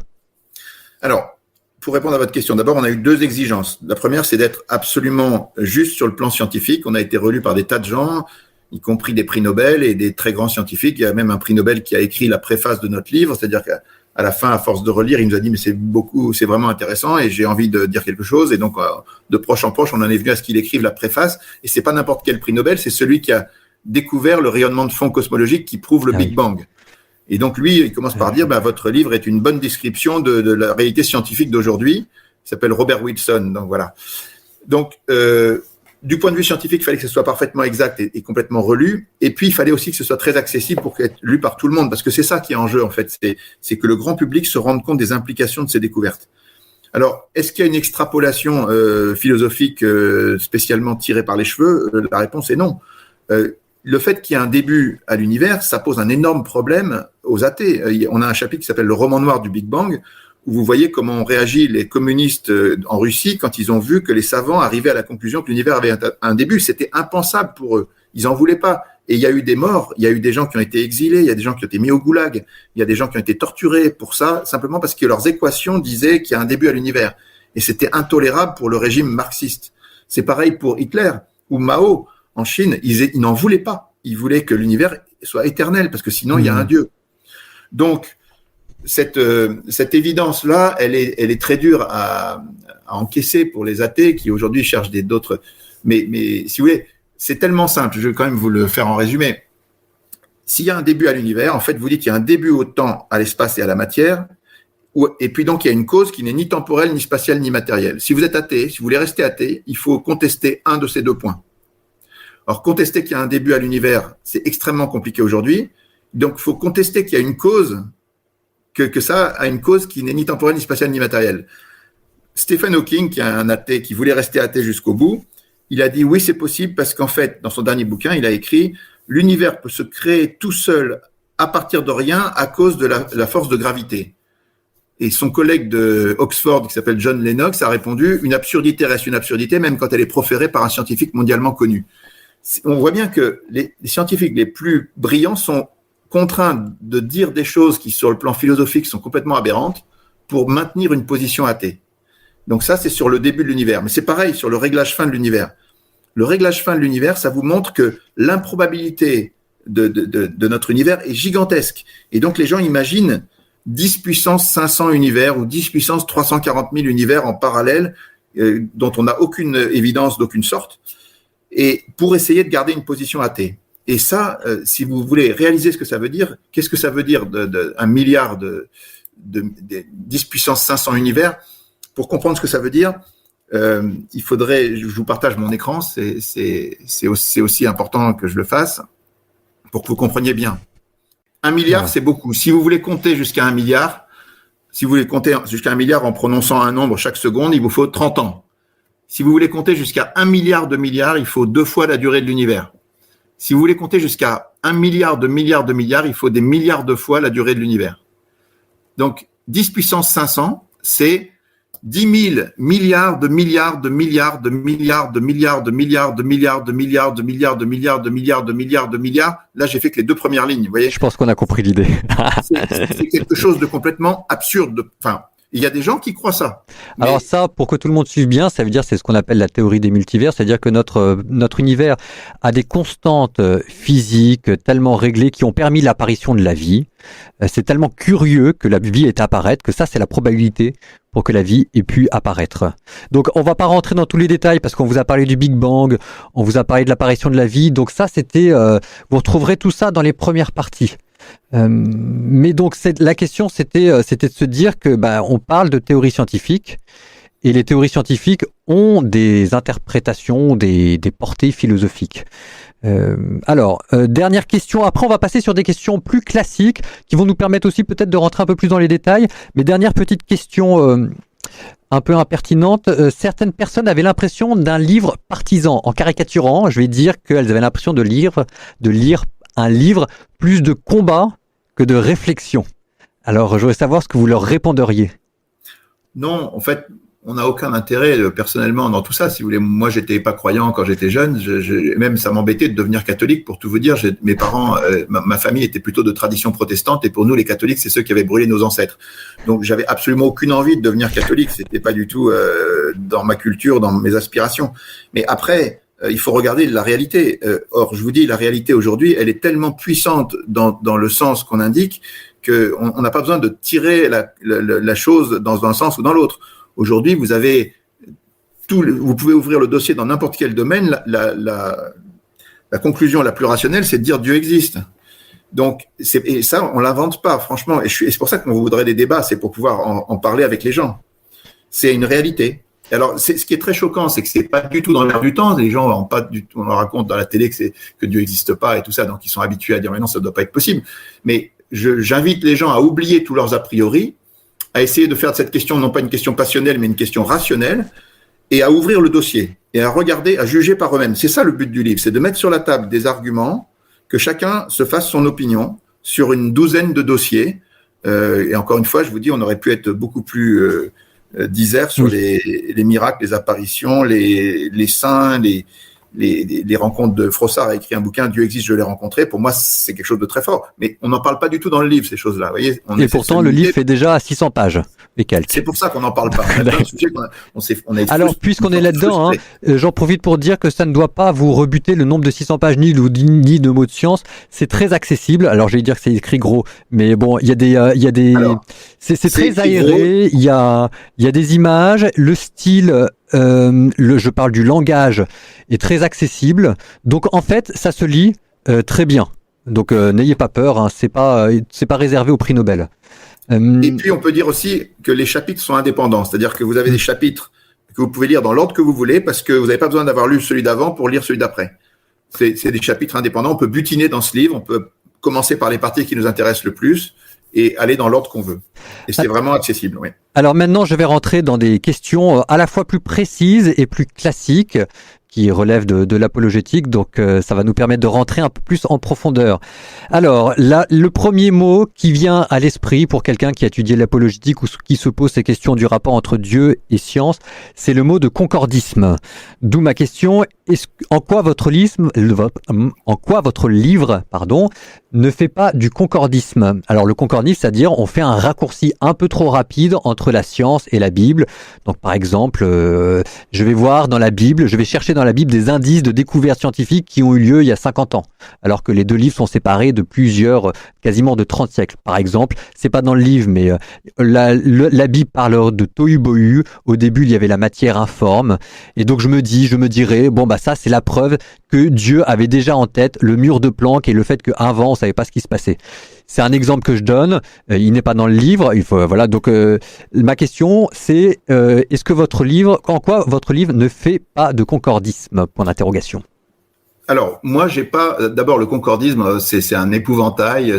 Alors, pour répondre à votre question, d'abord, on a eu deux exigences. La première, c'est d'être absolument juste sur le plan scientifique. On a été relu par des tas de gens, y compris des prix Nobel et des très grands scientifiques. Il y a même un prix Nobel qui a écrit la préface de notre livre, c'est-à-dire qu'à la fin, à force de relire, il nous a dit mais c'est vraiment intéressant et j'ai envie de dire quelque chose. Et donc, de proche en proche, on en est venu à ce qu'il écrive la préface. Et c'est pas n'importe quel prix Nobel, c'est celui qui a découvert le rayonnement de fond cosmologique qui prouve le Big Bang. Et donc, lui, il commence par dire, votre livre est une bonne description de la réalité scientifique d'aujourd'hui. Il s'appelle Robert Wilson. Donc, voilà. Donc, du point de vue scientifique, il fallait que ce soit parfaitement exact et complètement relu. Et puis, il fallait aussi que ce soit très accessible pour être lu par tout le monde. Parce que c'est ça qui est en jeu, en fait. C'est que le grand public se rende compte des implications de ces découvertes. Alors, est-ce qu'il y a une extrapolation philosophique spécialement tirée par les cheveux? La réponse est non. Le fait qu'il y ait un début à l'univers, ça pose un énorme problème aux athées. On a un chapitre qui s'appelle le roman noir du Big Bang, où vous voyez comment ont réagi les communistes en Russie quand ils ont vu que les savants arrivaient à la conclusion que l'univers avait un début. C'était impensable pour eux. Ils en voulaient pas. Et il y a eu des morts, il y a eu des gens qui ont été exilés, il y a des gens qui ont été mis au goulag, il y a des gens qui ont été torturés pour ça, simplement parce que leurs équations disaient qu'il y a un début à l'univers. Et c'était intolérable pour le régime marxiste. C'est pareil pour Hitler ou Mao. En Chine, ils n'en voulaient pas. Ils voulaient que l'univers soit éternel, parce que sinon, il y a un Dieu. Donc, cette évidence-là, elle est très dure à encaisser pour les athées qui, aujourd'hui, cherchent d'autres... Mais si vous voulez, c'est tellement simple. Je vais quand même vous le faire en résumé. S'il y a un début à l'univers, en fait, vous dites qu'il y a un début au temps, à l'espace et à la matière, et puis donc, il y a une cause qui n'est ni temporelle, ni spatiale, ni matérielle. Si vous êtes athée, si vous voulez rester athée, il faut contester un de ces deux points. Alors, contester qu'il y a un début à l'univers, c'est extrêmement compliqué aujourd'hui. Donc, il faut contester qu'il y a une cause, que ça a une cause qui n'est ni temporelle, ni spatiale, ni matérielle. Stephen Hawking, qui est un athée, qui voulait rester athée jusqu'au bout, il a dit oui, c'est possible parce qu'en fait, dans son dernier bouquin, il a écrit « L'univers peut se créer tout seul à partir de rien à cause de la force de gravité ». Et son collègue de Oxford, qui s'appelle John Lennox, a répondu « Une absurdité reste une absurdité, même quand elle est proférée par un scientifique mondialement connu ». On voit bien que les scientifiques les plus brillants sont contraints de dire des choses qui, sur le plan philosophique, sont complètement aberrantes pour maintenir une position athée. Donc ça, c'est sur le début de l'univers. Mais c'est pareil sur le réglage fin de l'univers. Le réglage fin de l'univers, ça vous montre que l'improbabilité de notre univers est gigantesque. Et donc, les gens imaginent 10 puissance 500 univers ou 10 puissance 340 000 univers en parallèle dont on n'a aucune évidence d'aucune sorte. Et pour essayer de garder une position athée. Et ça, si vous voulez réaliser ce que ça veut dire, qu'est-ce que ça veut dire un milliard de 10 puissance 500 univers? Pour comprendre ce que ça veut dire, il faudrait, je vous partage mon écran, c'est aussi important que je le fasse, pour que vous compreniez bien. 1 milliard, c'est beaucoup. Si vous voulez compter jusqu'à 1 milliard, si vous voulez compter jusqu'à 1 milliard en prononçant un nombre chaque seconde, il vous faut 30 ans. Si vous voulez compter jusqu'à 1 milliard de milliards, il faut 2 fois la durée de l'univers. Si vous voulez compter jusqu'à 1 milliard de milliards de milliards, il faut des milliards de fois la durée de l'univers. Donc, 10 puissance 500, c'est 10 000 milliards de milliards de milliards de milliards de milliards de milliards de milliards de milliards de milliards de milliards de milliards de milliards de milliards. Là, j'ai fait que les 2 premières lignes, vous voyez. Je pense qu'on a compris l'idée. C'est quelque chose de complètement absurde. Enfin, Il y a des gens qui croient ça. Mais Alors ça, pour que tout le monde suive bien, ça veut dire c'est ce qu'on appelle la théorie des multivers, c'est-à-dire que notre univers a des constantes physiques tellement réglées qui ont permis l'apparition de la vie. C'est tellement curieux que la vie ait apparaître que ça, c'est la probabilité pour que la vie ait pu apparaître. Donc on va pas rentrer dans tous les détails parce qu'on vous a parlé du Big Bang, on vous a parlé de l'apparition de la vie. Donc ça, c'était, vous retrouverez tout ça dans les premières parties. Mais donc la question c'était de se dire que on parle de théories scientifiques et les théories scientifiques ont des interprétations, des portées philosophiques. Alors dernière question, après on va passer sur des questions plus classiques qui vont nous permettre aussi peut-être de rentrer un peu plus dans les détails, mais dernière petite question un peu impertinente, certaines personnes avaient l'impression d'un livre partisan. En caricaturant, je vais dire qu'elles avaient l'impression de lire un livre plus de combat que de réflexion. Alors, je voudrais savoir ce que vous leur réponderiez. non, en fait, on n'a aucun intérêt personnellement dans tout ça. Si vous voulez, moi, j'étais pas croyant quand j'étais jeune. Même ça m'embêtait de devenir catholique. Pour tout vous dire, mes parents, ma famille était plutôt de tradition protestante, et pour nous, les catholiques, c'est ceux qui avaient brûlé nos ancêtres. Donc, j'avais absolument aucune envie de devenir catholique. C'était pas du tout dans ma culture, dans mes aspirations. Mais après, il faut regarder la réalité. Or, je vous dis, la réalité aujourd'hui, elle est tellement puissante dans le sens qu'on indique qu'on n'a pas besoin de tirer la chose dans un sens ou dans l'autre. Aujourd'hui, vous pouvez ouvrir le dossier dans n'importe quel domaine. La conclusion la plus rationnelle, c'est de dire Dieu existe. Donc, et ça, on l'invente pas, franchement. Et c'est pour ça qu'on voudrait des débats, c'est pour pouvoir en parler avec les gens. C'est une réalité. Alors, ce qui est très choquant, c'est que c'est pas du tout dans l'air du temps. Les gens ont pas du tout, on leur raconte dans la télé que Dieu n'existe pas et tout ça, donc ils sont habitués à dire mais non, ça doit pas être possible. Mais j'invite les gens à oublier tous leurs a priori, à essayer de faire de cette question non pas une question passionnelle, mais une question rationnelle, et à ouvrir le dossier et à regarder, à juger par eux-mêmes. C'est ça le but du livre, c'est de mettre sur la table des arguments, que chacun se fasse son opinion sur une douzaine de dossiers. Et encore une fois, je vous dis, on aurait pu être beaucoup plus disert sur les miracles, les apparitions, les saints, les rencontres de Froissart a écrit un bouquin, Dieu existe, je l'ai rencontré. Pour moi, c'est quelque chose de très fort. Mais on n'en parle pas du tout dans le livre, ces choses-là. Vous voyez, et pourtant, le livre fait déjà 600 pages et quelques. C'est pour ça qu'on n'en parle pas. Alors, puisqu'on est là-dedans, j'en profite pour dire que ça ne doit pas vous rebuter le nombre de 600 pages ni de mots de science. C'est très accessible. Alors, je vais dire que c'est écrit gros, mais bon, il y a des, c'est très aéré. Il y a des images, le style. Je parle du langage est très accessible, donc en fait ça se lit très bien, donc n'ayez pas peur, c'est pas réservé au prix Nobel. Et puis on peut dire aussi que les chapitres sont indépendants, c'est-à-dire que vous avez des chapitres que vous pouvez lire dans l'ordre que vous voulez parce que vous n'avez pas besoin d'avoir lu celui d'avant pour lire celui d'après. C'est des chapitres indépendants, on peut butiner dans ce livre, on peut commencer par les parties qui nous intéressent le plus et aller dans l'ordre qu'on veut. Et c'est vraiment accessible, oui. Alors maintenant, je vais rentrer dans des questions à la fois plus précises et plus classiques qui relèvent de l'apologétique, donc ça va nous permettre de rentrer un peu plus en profondeur. Alors, le premier mot qui vient à l'esprit pour quelqu'un qui a étudié l'apologétique ou qui se pose ces questions du rapport entre Dieu et science, c'est le mot de concordisme. D'où ma question, en quoi votre livre ne fait pas du concordisme? Alors le concordisme, c'est-à-dire on fait un raccourci un peu trop rapide entre la science et la Bible. Donc par exemple, je vais voir dans la Bible, je vais chercher dans la Bible des indices de découvertes scientifiques qui ont eu lieu il y a 50 ans, alors que les deux livres sont séparés de plusieurs, quasiment de 30 siècles. Par exemple, c'est pas dans le livre, mais la Bible parle de tohu-bohu. Au début, il y avait la matière informe, et donc je me dirais, bon bah ça c'est la preuve que Dieu avait déjà en tête le mur de Planck et le fait qu'avant on savait pas ce qui se passait. C'est un exemple que je donne, il n'est pas dans le livre, voilà, donc ma question c'est est-ce que en quoi votre livre ne fait pas de concordisme? Point d'interrogation. Alors, moi, j'ai pas. D'abord, le concordisme, c'est un épouvantail.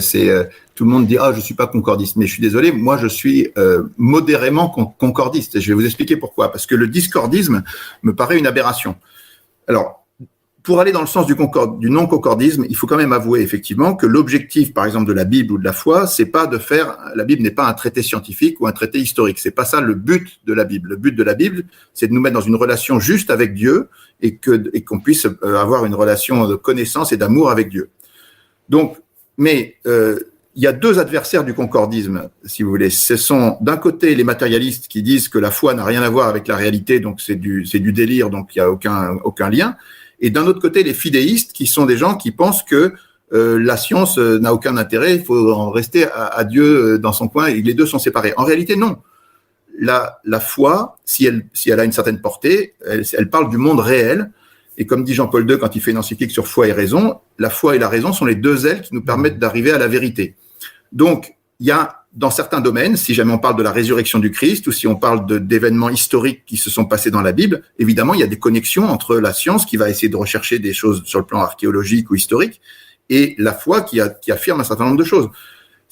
Tout le monde dit je suis pas concordiste, mais je suis désolé. Moi, je suis modérément concordiste. Et je vais vous expliquer pourquoi. Parce que le discordisme me paraît une aberration. Alors, pour aller dans le sens du non-concordisme, il faut quand même avouer effectivement que l'objectif, par exemple, de la Bible ou de la foi, c'est pas de faire. La Bible n'est pas un traité scientifique ou un traité historique. C'est pas ça le but de la Bible. Le but de la Bible, c'est de nous mettre dans une relation juste avec Dieu et qu'on puisse avoir une relation de connaissance et d'amour avec Dieu. Donc, mais il il y a deux adversaires du concordisme, si vous voulez. Ce sont d'un côté les matérialistes qui disent que la foi n'a rien à voir avec la réalité, donc c'est du délire, donc il n'y a aucun lien. Et d'un autre côté, les fidéistes, qui sont des gens qui pensent que la science n'a aucun intérêt, il faut en rester à Dieu dans son coin, et les deux sont séparés. En réalité, non. La foi, si elle a une certaine portée, elle parle du monde réel. Et comme dit Jean-Paul II quand il fait une encyclique sur foi et raison, la foi et la raison sont les deux ailes qui nous permettent d'arriver à la vérité. Donc, il y a dans certains domaines, si jamais on parle de la résurrection du Christ ou si on parle d'événements historiques qui se sont passés dans la Bible, évidemment, il y a des connexions entre la science qui va essayer de rechercher des choses sur le plan archéologique ou historique et la foi qui affirme un certain nombre de choses.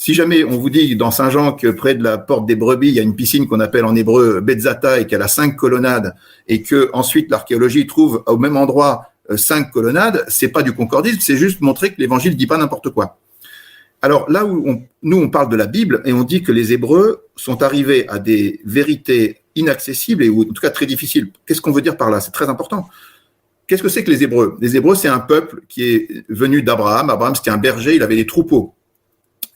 Si jamais on vous dit dans Saint-Jean que près de la porte des brebis, il y a une piscine qu'on appelle en hébreu Betzata et qu'elle a 5 colonnades et que ensuite l'archéologie trouve au même endroit 5 colonnades, c'est pas du concordisme, c'est juste montrer que l'évangile dit pas n'importe quoi. Alors là où on parle de la Bible et on dit que les Hébreux sont arrivés à des vérités inaccessibles ou en tout cas très difficiles. Qu'est-ce qu'on veut dire par là? C'est très important. Qu'est-ce que c'est que les Hébreux? Les Hébreux, c'est un peuple qui est venu d'Abraham. Abraham, c'était un berger, il avait des troupeaux.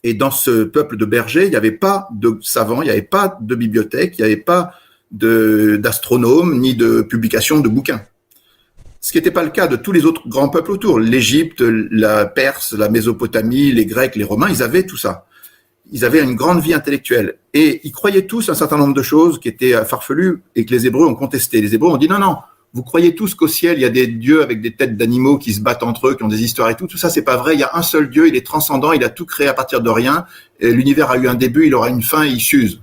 Et dans ce peuple de bergers, il n'y avait pas de savants, il n'y avait pas de bibliothèque, il n'y avait pas d'astronomes, ni de publication de bouquins. Ce qui n'était pas le cas de tous les autres grands peuples autour. L'Égypte, la Perse, la Mésopotamie, les Grecs, les Romains, ils avaient tout ça. Ils avaient une grande vie intellectuelle. Et ils croyaient tous un certain nombre de choses qui étaient farfelues et que les Hébreux ont contesté. Les Hébreux ont dit non, vous croyez tous qu'au ciel, il y a des dieux avec des têtes d'animaux qui se battent entre eux, qui ont des histoires et tout. Tout ça, c'est pas vrai. Il y a un seul Dieu, il est transcendant, il a tout créé à partir de rien. Et l'univers a eu un début, il aura une fin et il s'use.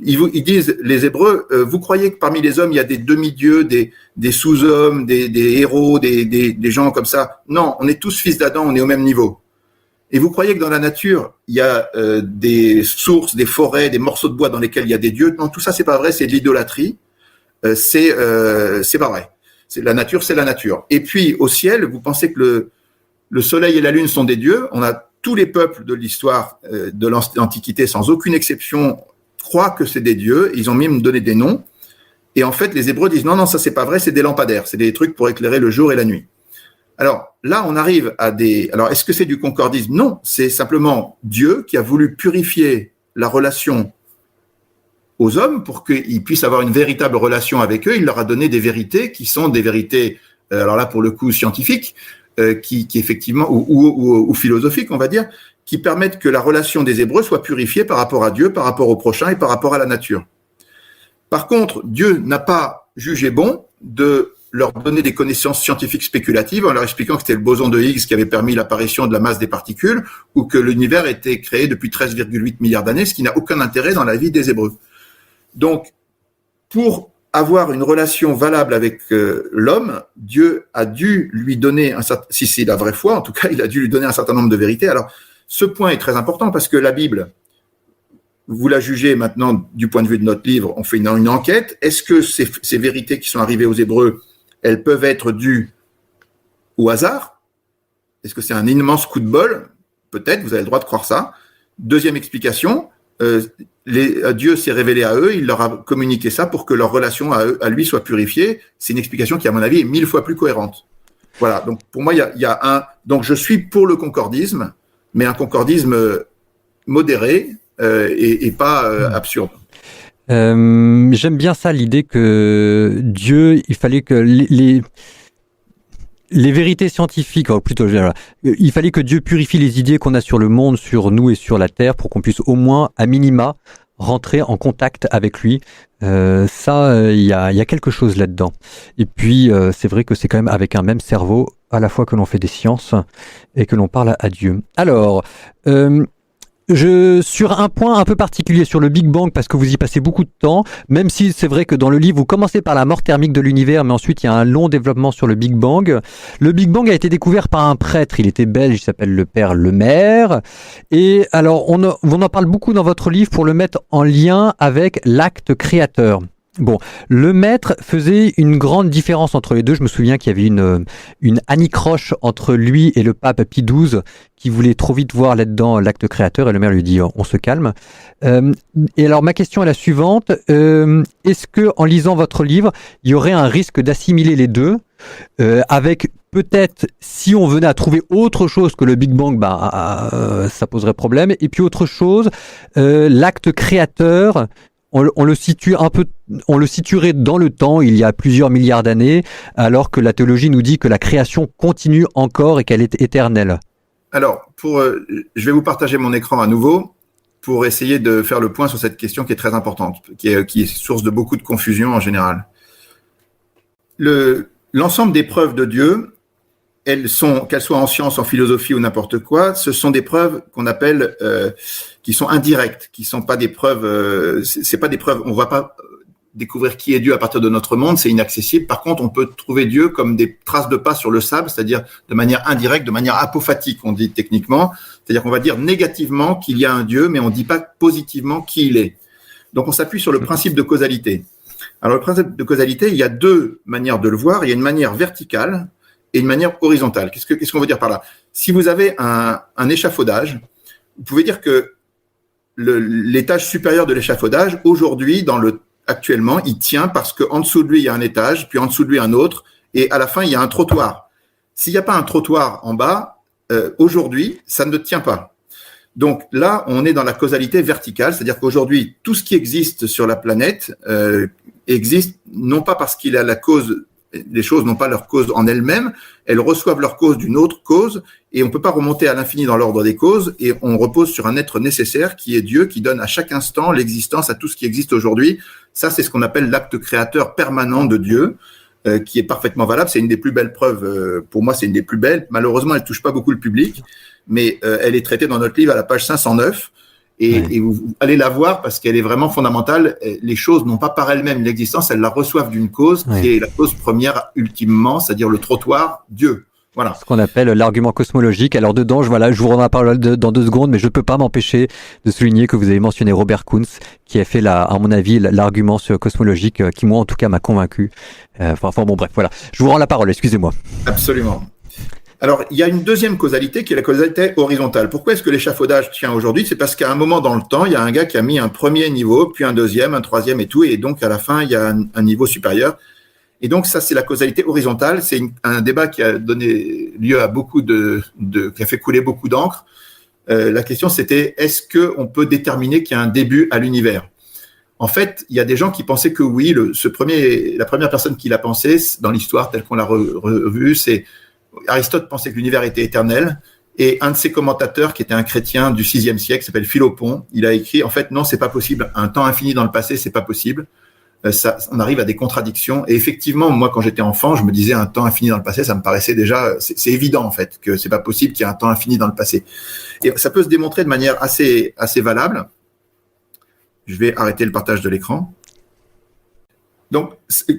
Ils disent, les Hébreux, vous croyez que parmi les hommes, il y a des demi-dieux, des sous-hommes, des héros, des gens comme ça. Non, on est tous fils d'Adam, on est au même niveau. Et vous croyez que dans la nature, il y a des sources, des forêts, des morceaux de bois dans lesquels il y a des dieux. Non, tout ça, c'est pas vrai, c'est de l'idolâtrie. C'est pas vrai. La nature, c'est la nature. Et puis, au ciel, vous pensez que le soleil et la lune sont des dieux. On a tous les peuples de l'histoire de l'Antiquité, sans aucune exception, croient que c'est des dieux. Ils ont même donné des noms. Et en fait, les Hébreux disent non, ça c'est pas vrai, c'est des lampadaires, c'est des trucs pour éclairer le jour et la nuit. Alors là, on arrive à Alors, est-ce que c'est du concordisme? Non, c'est simplement Dieu qui a voulu purifier la relation aux hommes pour qu'ils puissent avoir une véritable relation avec eux. Il leur a donné des vérités qui sont des vérités, alors là pour le coup scientifiques, qui effectivement ou philosophiques, on va dire, qui permettent que la relation des Hébreux soit purifiée par rapport à Dieu, par rapport au prochain et par rapport à la nature. Par contre, Dieu n'a pas jugé bon de leur donner des connaissances scientifiques spéculatives en leur expliquant que c'était le boson de Higgs qui avait permis l'apparition de la masse des particules ou que l'univers était créé depuis 13,8 milliards d'années, ce qui n'a aucun intérêt dans la vie des Hébreux. Donc, pour avoir une relation valable avec l'homme, Dieu a dû lui donner, si c'est la vraie foi, en tout cas, il a dû lui donner un certain nombre de vérités. Alors, ce point est très important parce que la Bible, vous la jugez maintenant du point de vue de notre livre, on fait une enquête. Est-ce que ces vérités qui sont arrivées aux Hébreux, elles peuvent être dues au hasard? Est-ce que c'est un immense coup de bol? Peut-être, vous avez le droit de croire ça. Deuxième explication, Dieu s'est révélé à eux, il leur a communiqué ça pour que leur relation à lui soit purifiée. C'est une explication qui, à mon avis, est 1000 fois plus cohérente. Voilà, donc pour moi, il y a donc je suis pour le concordisme, mais un concordisme modéré et pas absurde. J'aime bien ça, l'idée que Dieu, il fallait que les vérités scientifiques, il fallait que Dieu purifie les idées qu'on a sur le monde, sur nous et sur la Terre pour qu'on puisse au moins, à minima, rentrer en contact avec lui. Il y a quelque chose là-dedans. Et puis, c'est vrai que c'est quand même avec un même cerveau, à la fois que l'on fait des sciences et que l'on parle à Dieu. Alors, sur un point un peu particulier sur le Big Bang, parce que vous y passez beaucoup de temps, même si c'est vrai que dans le livre vous commencez par la mort thermique de l'univers, mais ensuite il y a un long développement sur le Big Bang. Le Big Bang a été découvert par un prêtre, il était belge, il s'appelle le père Lemaire, et alors on en parle beaucoup dans votre livre pour le mettre en lien avec l'acte créateur. Bon, le maître faisait une grande différence entre les deux. Je me souviens qu'il y avait une anicroche entre lui et le pape Pie XII qui voulait trop vite voir là-dedans l'acte créateur et le maire lui dit on se calme. Et alors ma question est la suivante. Est-ce que en lisant votre livre, il y aurait un risque d'assimiler les deux avec peut-être, si on venait à trouver autre chose que le Big Bang, ça poserait problème. Et puis autre chose, l'acte créateur, on le situe on le situerait dans le temps, il y a plusieurs milliards d'années, alors que la théologie nous dit que la création continue encore et qu'elle est éternelle. Alors, je vais vous partager mon écran à nouveau pour essayer de faire le point sur cette question qui est très importante, qui est source de beaucoup de confusion en général. L'ensemble des preuves de Dieu, qu'elles soient en science, en philosophie ou n'importe quoi, ce sont des preuves qu'on appelle qui sont indirectes, qui sont pas des preuves. C'est pas des preuves. On va pas découvrir qui est Dieu à partir de notre monde, c'est inaccessible. Par contre, on peut trouver Dieu comme des traces de pas sur le sable, c'est-à-dire de manière indirecte, de manière apophatique, on dit techniquement. C'est-à-dire qu'on va dire négativement qu'il y a un Dieu, mais on dit pas positivement qui il est. Donc, on s'appuie sur le principe de causalité. Alors, le principe de causalité, il y a deux manières de le voir. Il y a une manière verticale et une manière horizontale. Qu'est-ce qu'on veut dire par là? Si vous avez un échafaudage, vous pouvez dire que l'étage supérieur de l'échafaudage, aujourd'hui, actuellement, il tient parce qu'en dessous de lui, il y a un étage, puis en dessous de lui, un autre, et à la fin, il y a un trottoir. S'il n'y a pas un trottoir en bas, aujourd'hui, ça ne tient pas. Donc là, on est dans la causalité verticale, c'est-à-dire qu'aujourd'hui, tout ce qui existe sur la planète existe non pas parce qu'il a la cause, les choses n'ont pas leur cause en elles-mêmes, elles reçoivent leur cause d'une autre cause, et on ne peut pas remonter à l'infini dans l'ordre des causes, et on repose sur un être nécessaire qui est Dieu, qui donne à chaque instant l'existence à tout ce qui existe aujourd'hui. Ça, c'est ce qu'on appelle l'acte créateur permanent de Dieu, qui est parfaitement valable. C'est une des plus belles preuves, pour moi, c'est une des plus belles. Malheureusement, elle ne touche pas beaucoup le public, mais elle est traitée dans notre livre à la page 509. Et vous allez la voir parce qu'elle est vraiment fondamentale. Les choses n'ont pas par elles-mêmes l'existence, elles la reçoivent d'une cause qui est la cause première ultimement, c'est-à-dire le trottoir, Dieu. Voilà. Ce qu'on appelle l'argument cosmologique. Alors dedans, je vous rendrai la parole dans 2 secondes, mais je ne peux pas m'empêcher de souligner que vous avez mentionné Robert Kuntz, qui a fait, à mon avis, l'argument cosmologique qui, moi, en tout cas, m'a convaincu. Bref, voilà. Je vous rends la parole, excusez-moi. Absolument. Alors, il y a une deuxième causalité qui est la causalité horizontale. Pourquoi est-ce que l'échafaudage tient aujourd'hui? C'est parce qu'à un moment dans le temps, il y a un gars qui a mis un premier niveau, puis un deuxième, un troisième et tout, et donc à la fin, il y a un niveau supérieur. Et donc ça, c'est la causalité horizontale. C'est un débat qui a donné lieu à qui a fait couler beaucoup d'encre. La question, c'était est-ce qu'on peut déterminer qu'il y a un début à l'univers? En fait, il y a des gens qui pensaient que oui. La première personne qui l'a pensé dans l'histoire telle qu'on l'a revue, c'est Aristote pensait que l'univers était éternel, et un de ses commentateurs, qui était un chrétien du VIe siècle, s'appelle Philopon, il a écrit, en fait, non, c'est pas possible. Un temps infini dans le passé, c'est pas possible. On arrive à des contradictions. Et effectivement, moi, quand j'étais enfant, je me disais un temps infini dans le passé, ça me paraissait déjà, c'est évident, en fait, que c'est pas possible qu'il y ait un temps infini dans le passé. Et ça peut se démontrer de manière assez valable. Je vais arrêter le partage de l'écran. Donc,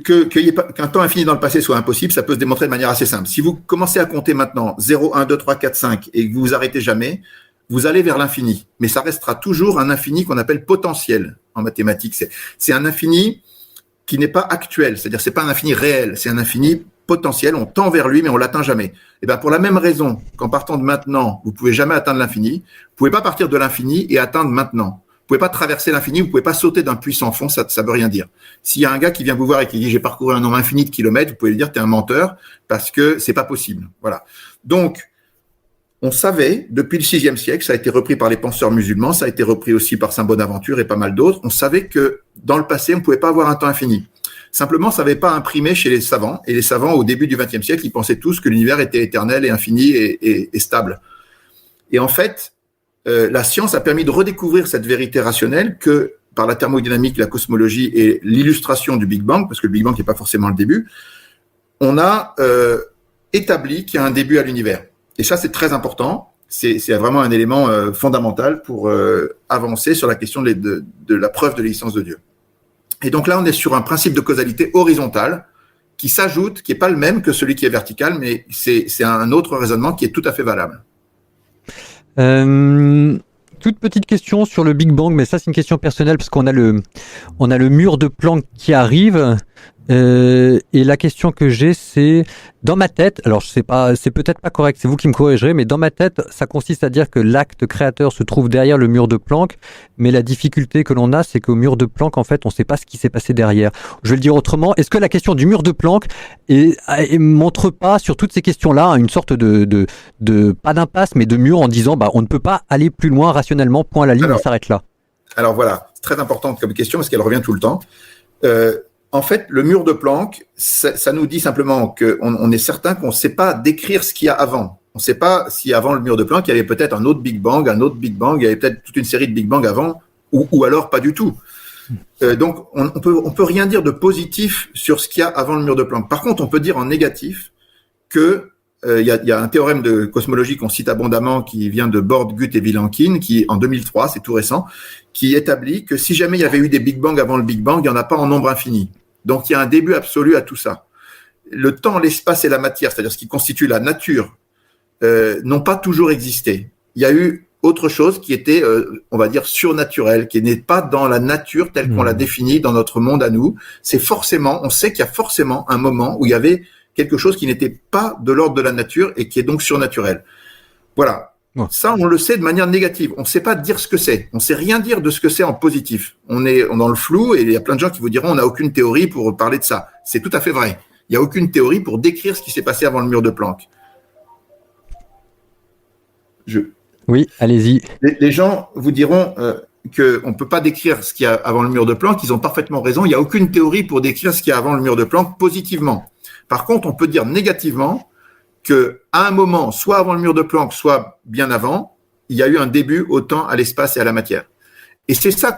qu'un temps infini dans le passé soit impossible, ça peut se démontrer de manière assez simple. Si vous commencez à compter maintenant 0, 1, 2, 3, 4, 5 et que vous vous arrêtez jamais, vous allez vers l'infini. Mais ça restera toujours un infini qu'on appelle potentiel en mathématiques. C'est un infini qui n'est pas actuel, c'est-à-dire c'est pas un infini réel, c'est un infini potentiel, on tend vers lui mais on l'atteint jamais. Et bien pour la même raison qu'en partant de maintenant, vous pouvez jamais atteindre l'infini, vous pouvez pas partir de l'infini et atteindre maintenant. Vous pouvez pas traverser l'infini, vous pouvez pas sauter d'un puits sans fond, ça veut rien dire. S'il y a un gars qui vient vous voir et qui dit j'ai parcouru un nombre infini de kilomètres, vous pouvez lui dire t'es un menteur parce que c'est pas possible. Voilà. Donc on savait depuis le VIe siècle, ça a été repris par les penseurs musulmans, ça a été repris aussi par Saint Bonaventure et pas mal d'autres. On savait que dans le passé, on ne pouvait pas avoir un temps infini. Simplement, ça n'avait pas imprimé chez les savants. Et les savants, au début du XXe siècle, ils pensaient tous que l'univers était éternel et infini et stable. Et en fait, la science a permis de redécouvrir cette vérité rationnelle que par la thermodynamique, la cosmologie et l'illustration du Big Bang, parce que le Big Bang n'est pas forcément le début, on a établi qu'il y a un début à l'univers. Et ça, c'est très important. C'est vraiment un élément fondamental pour avancer sur la question de la preuve de l'existence de Dieu. Et donc là, on est sur un principe de causalité horizontale qui s'ajoute, qui n'est pas le même que celui qui est vertical, mais c'est un autre raisonnement qui est tout à fait valable. Toute petite question sur le Big Bang, mais ça c'est une question personnelle parce qu'on a le mur de Planck qui arrive. Et la question que j'ai, c'est dans ma tête. Alors, je sais pas, c'est peut-être pas correct. C'est vous qui me corrigerez, mais dans ma tête, ça consiste à dire que l'acte créateur se trouve derrière le mur de Planck. Mais la difficulté que l'on a, c'est qu'au mur de Planck, en fait, on ne sait pas ce qui s'est passé derrière. Je vais le dire autrement. Est-ce que la question du mur de Planck montre pas sur toutes ces questions-là une sorte de pas d'impasse, mais de mur en disant, on ne peut pas aller plus loin rationnellement. Point à la ligne, on s'arrête là. Alors voilà, c'est très important comme question parce qu'elle revient tout le temps. En fait, le mur de Planck, ça nous dit simplement qu'on est certain qu'on ne sait pas décrire ce qu'il y a avant. On ne sait pas si avant le mur de Planck, il y avait peut-être un autre Big Bang, il y avait peut-être toute une série de Big Bang avant, ou alors pas du tout. Donc, on peut rien dire de positif sur ce qu'il y a avant le mur de Planck. Par contre, on peut dire en négatif que il y a un théorème de cosmologie qu'on cite abondamment qui vient de Borde, Guth et Vilenkin, qui en 2003, c'est tout récent, qui établit que si jamais il y avait eu des Big Bang avant le Big Bang, il n'y en a pas en nombre infini. Donc il y a un début absolu à tout ça. Le temps, l'espace et la matière, c'est-à-dire ce qui constitue la nature, n'ont pas toujours existé. Il y a eu autre chose qui était, on va dire, surnaturel, qui n'est pas dans la nature telle qu'on l'a définie dans notre monde à nous. C'est forcément, on sait qu'il y a forcément un moment où il y avait quelque chose qui n'était pas de l'ordre de la nature et qui est donc surnaturel. Voilà. Ouais. Ça, on le sait de manière négative. On ne sait pas dire ce que c'est. On ne sait rien dire de ce que c'est en positif. On est dans le flou et il y a plein de gens qui vous diront on n'a aucune théorie pour parler de ça. C'est tout à fait vrai. Il n'y a aucune théorie pour décrire ce qui s'est passé avant le mur de Planck. Oui, allez-y. Les gens vous diront qu'on ne peut pas décrire ce qu'il y a avant le mur de Planck. Ils ont parfaitement raison. Il n'y a aucune théorie pour décrire ce qu'il y a avant le mur de Planck positivement. Par contre, on peut dire négativement que à un moment, soit avant le mur de Planck, soit bien avant, il y a eu un début au temps, à l'espace et à la matière. Et c'est ça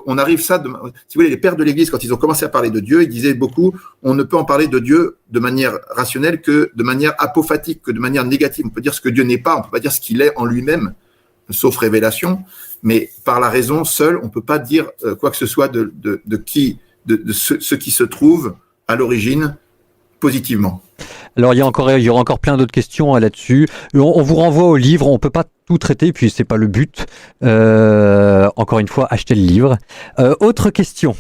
on arrive ça. Si vous voulez, les pères de l'Église, quand ils ont commencé à parler de Dieu, ils disaient beaucoup, on ne peut en parler de Dieu de manière rationnelle que de manière apophatique, que de manière négative. On peut dire ce que Dieu n'est pas, on peut pas dire ce qu'il est en lui-même, sauf révélation. Mais par la raison seule, on peut pas dire quoi que ce soit de ce qui se trouve à l'origine positivement. Alors il y aura encore plein d'autres questions là-dessus. On vous renvoie au livre, on peut pas tout traiter, puis c'est pas le but. Encore une fois, achetez le livre. Autre question.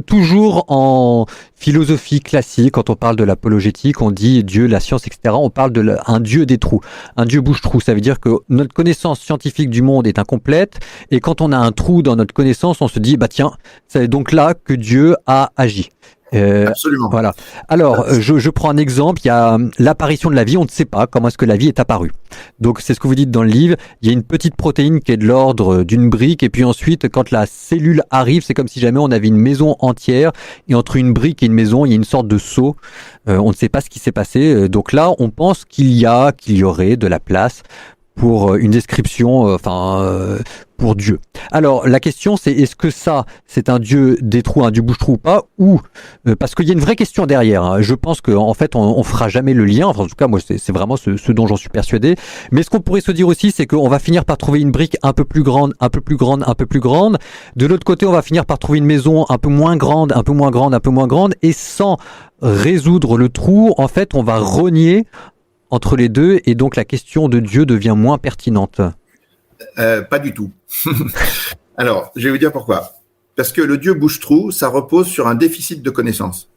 Toujours en philosophie classique, quand on parle de l'apologétique, on dit Dieu, la science, etc. On parle un Dieu des trous, un Dieu bouche-trou. Ça veut dire que notre connaissance scientifique du monde est incomplète, et quand on a un trou dans notre connaissance, on se dit tiens, c'est donc là que Dieu a agi. Absolument. Voilà. Alors, je prends un exemple. Il y a l'apparition de la vie. On ne sait pas comment est-ce que la vie est apparue. Donc, c'est ce que vous dites dans le livre. Il y a une petite protéine qui est de l'ordre d'une brique. Et puis ensuite, quand la cellule arrive, c'est comme si jamais on avait une maison entière. Et entre une brique et une maison, il y a une sorte de seau. On ne sait pas ce qui s'est passé. Donc là, on pense qu'il y aurait de la place pour une description, pour Dieu. Alors, la question, c'est est-ce que ça, c'est un Dieu des trous, un Dieu bouche-trou ou pas, ou parce qu'il y a une vraie question derrière. Hein. Je pense qu'en fait, on fera jamais le lien. Enfin, en tout cas, moi, c'est vraiment ce dont j'en suis persuadé. Mais ce qu'on pourrait se dire aussi, c'est qu'on va finir par trouver une brique un peu plus grande, un peu plus grande, un peu plus grande. De l'autre côté, on va finir par trouver une maison un peu moins grande, un peu moins grande, un peu moins grande. Et sans résoudre le trou, en fait, on va rogner entre les deux, et donc la question de Dieu devient moins pertinente. Pas du tout. Alors, je vais vous dire pourquoi. Parce que le Dieu bouche-trou, ça repose sur un déficit de connaissance.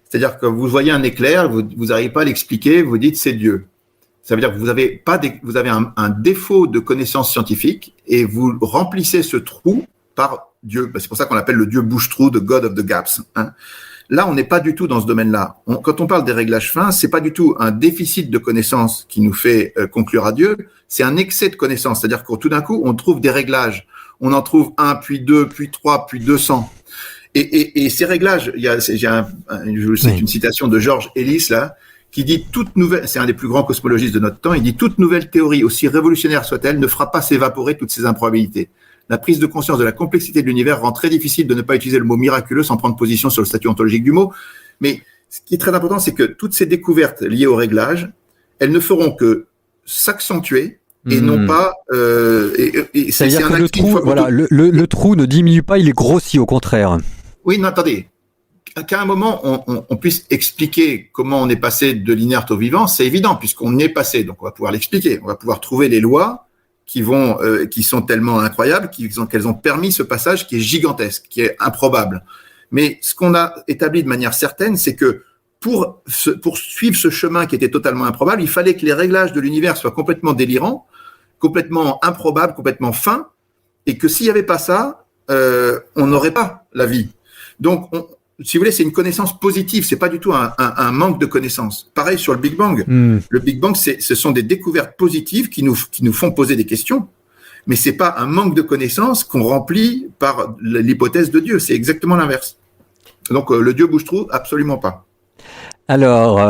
C'est-à-dire que vous voyez un éclair, vous n'arrivez pas à l'expliquer, vous dites c'est Dieu. Ça veut dire que vous avez un défaut de connaissance scientifique et vous remplissez ce trou par Dieu. C'est pour ça qu'on l'appelle le Dieu bouche-trou, the God of the gaps. Hein. Là, on n'est pas du tout dans ce domaine-là. Quand on parle des réglages fins, c'est pas du tout un déficit de connaissance qui nous fait conclure à Dieu, c'est un excès de connaissance. C'est-à-dire que tout d'un coup, on trouve des réglages. On en trouve 1, puis 2, puis 3, puis 200. Et ces réglages, c'est une citation de George Ellis, là, qui dit toute nouvelle, c'est un des plus grands cosmologistes de notre temps, il dit toute nouvelle théorie, aussi révolutionnaire soit-elle, ne fera pas s'évaporer toutes ces improbabilités. La prise de conscience de la complexité de l'univers rend très difficile de ne pas utiliser le mot miraculeux sans prendre position sur le statut ontologique du mot. Mais ce qui est très important, c'est que toutes ces découvertes liées au réglage, elles ne feront que s'accentuer et non pas. C'est-à-dire que le trou, le trou ne diminue pas, il est grossi au contraire. Oui, non, attendez. Qu'à un moment, on puisse expliquer comment on est passé de l'inerte au vivant, c'est évident puisqu'on y est passé. Donc, on va pouvoir l'expliquer. On va pouvoir trouver les lois qui sont tellement incroyables qu'elles ont permis ce passage qui est gigantesque, qui est improbable. Mais ce qu'on a établi de manière certaine, c'est que pour suivre ce chemin qui était totalement improbable, il fallait que les réglages de l'univers soient complètement délirants, complètement improbables, complètement fins, et que s'il n'y avait pas ça, on n'aurait pas la vie. Donc, si vous voulez, c'est une connaissance positive, c'est pas du tout un manque de connaissances. Pareil sur le Big Bang. Le Big Bang, ce sont des découvertes positives qui nous font poser des questions, mais c'est pas un manque de connaissances qu'on remplit par l'hypothèse de Dieu, c'est exactement l'inverse. Donc, le Dieu bouche-trou, absolument pas. Alors,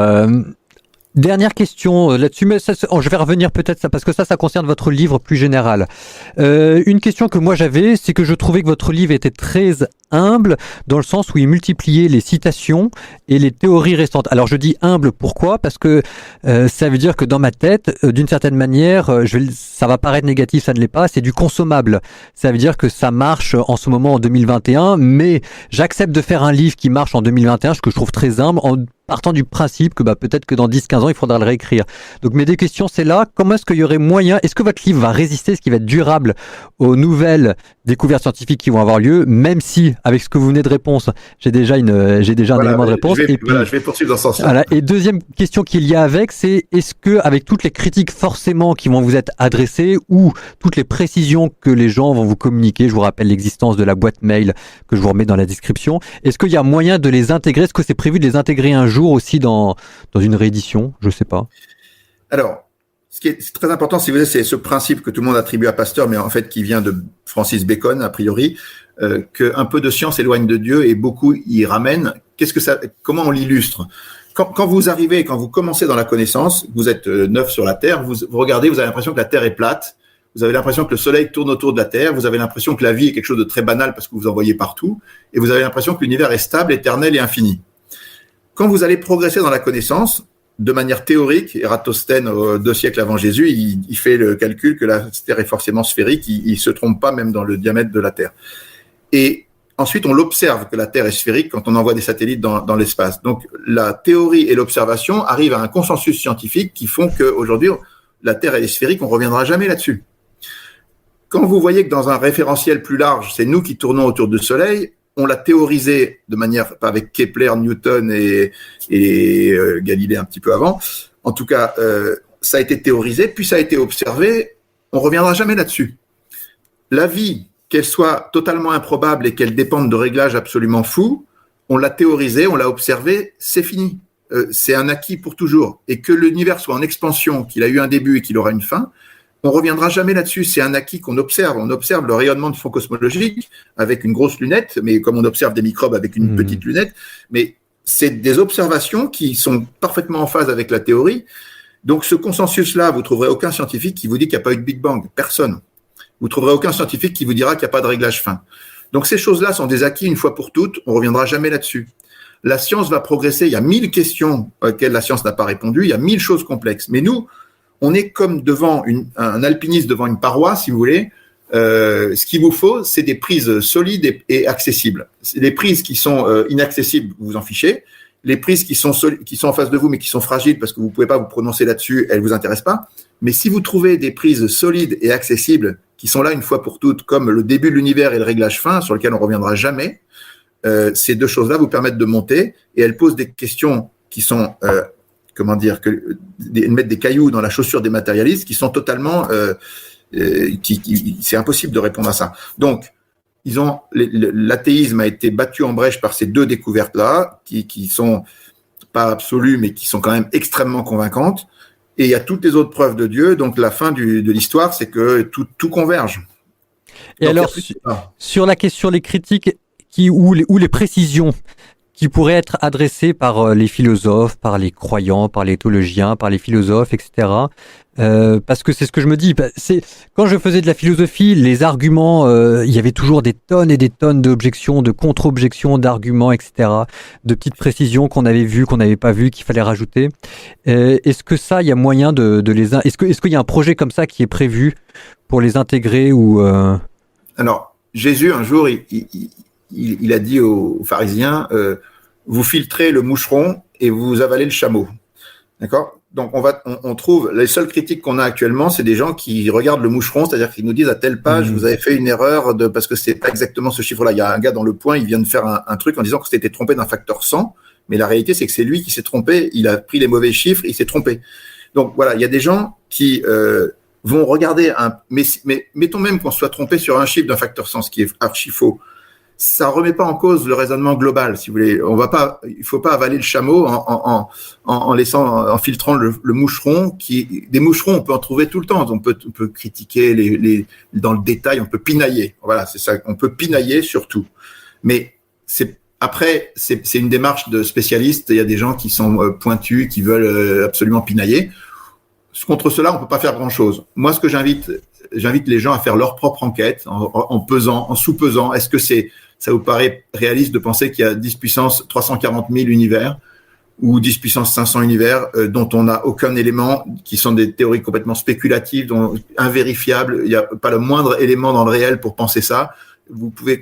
dernière question là-dessus, mais ça, je vais revenir peut-être ça parce que ça concerne votre livre plus général. Une question que moi j'avais, c'est que je trouvais que votre livre était très humble dans le sens où il multipliait les citations et les théories restantes. Alors je dis humble pourquoi ? Parce que ça veut dire que dans ma tête, d'une certaine manière, ça va paraître négatif, ça ne l'est pas, c'est du consommable. Ça veut dire que ça marche en ce moment en 2021, mais j'accepte de faire un livre qui marche en 2021, ce que je trouve très humble, en partant du principe que peut-être que dans 10-15 ans, il faudra le réécrire. Donc mes deux questions, c'est là, comment est-ce qu'il y aurait moyen, est-ce que votre livre va résister, est-ce qu'il va être durable aux nouvelles découvertes scientifiques qui vont avoir lieu, même si, avec ce que vous venez de répondre, j'ai déjà un élément de réponse. Je vais poursuivre dans ce sens-là. Voilà. Et deuxième question qu'il y a avec, c'est est-ce que, avec toutes les critiques forcément qui vont vous être adressées ou toutes les précisions que les gens vont vous communiquer, je vous rappelle l'existence de la boîte mail que je vous remets dans la description, est-ce qu'il y a moyen de les intégrer, est-ce que c'est prévu de les intégrer un jour aussi dans une réédition? Je sais pas. Alors, ce qui est très important, si vous voulez, c'est ce principe que tout le monde attribue à Pasteur, mais en fait qui vient de Francis Bacon, a priori, qu'un peu de science éloigne de Dieu et beaucoup y ramènent. Comment on l'illustre? Quand vous arrivez, quand vous commencez dans la connaissance, vous êtes neuf sur la Terre, vous regardez, vous avez l'impression que la Terre est plate, vous avez l'impression que le Soleil tourne autour de la Terre, vous avez l'impression que la vie est quelque chose de très banal parce que vous en voyez partout, et vous avez l'impression que l'univers est stable, éternel et infini. Quand vous allez progresser dans la connaissance, de manière théorique, Ératosthène, 2 siècles avant Jésus, il fait le calcul que la Terre est forcément sphérique, il se trompe pas même dans le diamètre de la Terre. Et ensuite, on l'observe que la Terre est sphérique quand on envoie des satellites dans l'espace. Donc, la théorie et l'observation arrivent à un consensus scientifique qui font qu'aujourd'hui, la Terre est sphérique, on reviendra jamais là-dessus. Quand vous voyez que dans un référentiel plus large, c'est nous qui tournons autour du Soleil, on l'a théorisé de manière, avec Kepler, Newton et Galilée un petit peu avant. En tout cas, ça a été théorisé, puis ça a été observé. On reviendra jamais là-dessus. La vie, qu'elle soit totalement improbable et qu'elle dépende de réglages absolument fous, on l'a théorisé, on l'a observé, c'est fini. C'est un acquis pour toujours. Et que l'univers soit en expansion, qu'il a eu un début et qu'il aura une fin, on reviendra jamais là-dessus. C'est un acquis qu'on observe. On observe le rayonnement de fond cosmologique avec une grosse lunette, mais comme on observe des microbes avec une petite lunette. Mais c'est des observations qui sont parfaitement en phase avec la théorie. Donc, ce consensus-là, vous trouverez aucun scientifique qui vous dit qu'il n'y a pas eu de Big Bang. Personne. Vous trouverez aucun scientifique qui vous dira qu'il n'y a pas de réglage fin. Donc, ces choses-là sont des acquis une fois pour toutes. On reviendra jamais là-dessus. La science va progresser. Il y a 1000 questions auxquelles la science n'a pas répondu. Il y a 1000 choses complexes. Mais nous, on est comme devant un alpiniste devant une paroi, si vous voulez. Ce qu'il vous faut, c'est des prises solides et accessibles. Les prises qui sont inaccessibles, vous vous en fichez. Les prises qui sont en face de vous, mais qui sont fragiles parce que vous ne pouvez pas vous prononcer là-dessus, elles ne vous intéressent pas. Mais si vous trouvez des prises solides et accessibles qui sont là une fois pour toutes, comme le début de l'univers et le réglage fin, sur lequel on ne reviendra jamais, ces deux choses-là vous permettent de monter et elles posent des questions qui sont... mettre des cailloux dans la chaussure des matérialistes qui sont totalement, c'est impossible de répondre à ça. Donc, l'athéisme a été battu en brèche par ces deux découvertes-là, qui sont pas absolues, mais qui sont quand même extrêmement convaincantes. Et il y a toutes les autres preuves de Dieu. Donc, la fin de l'histoire, c'est que tout converge. Et donc, alors, sur la question des critiques ou les précisions qui pourraient être adressées par les philosophes, par les croyants, par les théologiens, par les philosophes, etc. Parce que c'est ce que je me dis. Quand je faisais de la philosophie, les arguments, il y avait toujours des tonnes et des tonnes d'objections, de contre-objections, d'arguments, etc. De petites précisions qu'on avait vues, qu'on n'avait pas vues, qu'il fallait rajouter. Est-ce que ça, il y a moyen de les... Est-ce qu'il y a un projet comme ça qui est prévu pour les intégrer ou Alors, Jésus, un jour, il a dit aux pharisiens, vous filtrez le moucheron et vous avalez le chameau. D'accord ? Donc, on trouve, les seules critiques qu'on a actuellement, c'est des gens qui regardent le moucheron, c'est-à-dire qu'ils nous disent à telle page, vous avez fait une erreur parce que c'est pas exactement ce chiffre-là. Il y a un gars dans Le Point, il vient de faire un truc en disant que c'était trompé d'un facteur 100, mais la réalité, c'est que c'est lui qui s'est trompé, il a pris les mauvais chiffres, il s'est trompé. Donc, voilà, il y a des gens qui vont regarder mais mettons même qu'on soit trompé sur un chiffre d'un facteur 100, ce qui est archi faux. Ça remet pas en cause le raisonnement global, si vous voulez. Il faut pas avaler le chameau en filtrant le moucheron. Des moucherons, on peut en trouver tout le temps. On peut critiquer dans le détail, on peut pinailler. Voilà, c'est ça. On peut pinailler sur tout. Mais c'est une démarche de spécialistes. Il y a des gens qui sont pointus, qui veulent absolument pinailler. Contre cela, on peut pas faire grand chose. Moi, ce que j'invite les gens à faire leur propre enquête en pesant, en sous-pesant. Est-ce que ça vous paraît réaliste de penser qu'il y a 10 puissance 340 000 univers ou 10 puissance 500 univers dont on n'a aucun élément, qui sont des théories complètement spéculatives, invérifiables. Il n'y a pas le moindre élément dans le réel pour penser ça.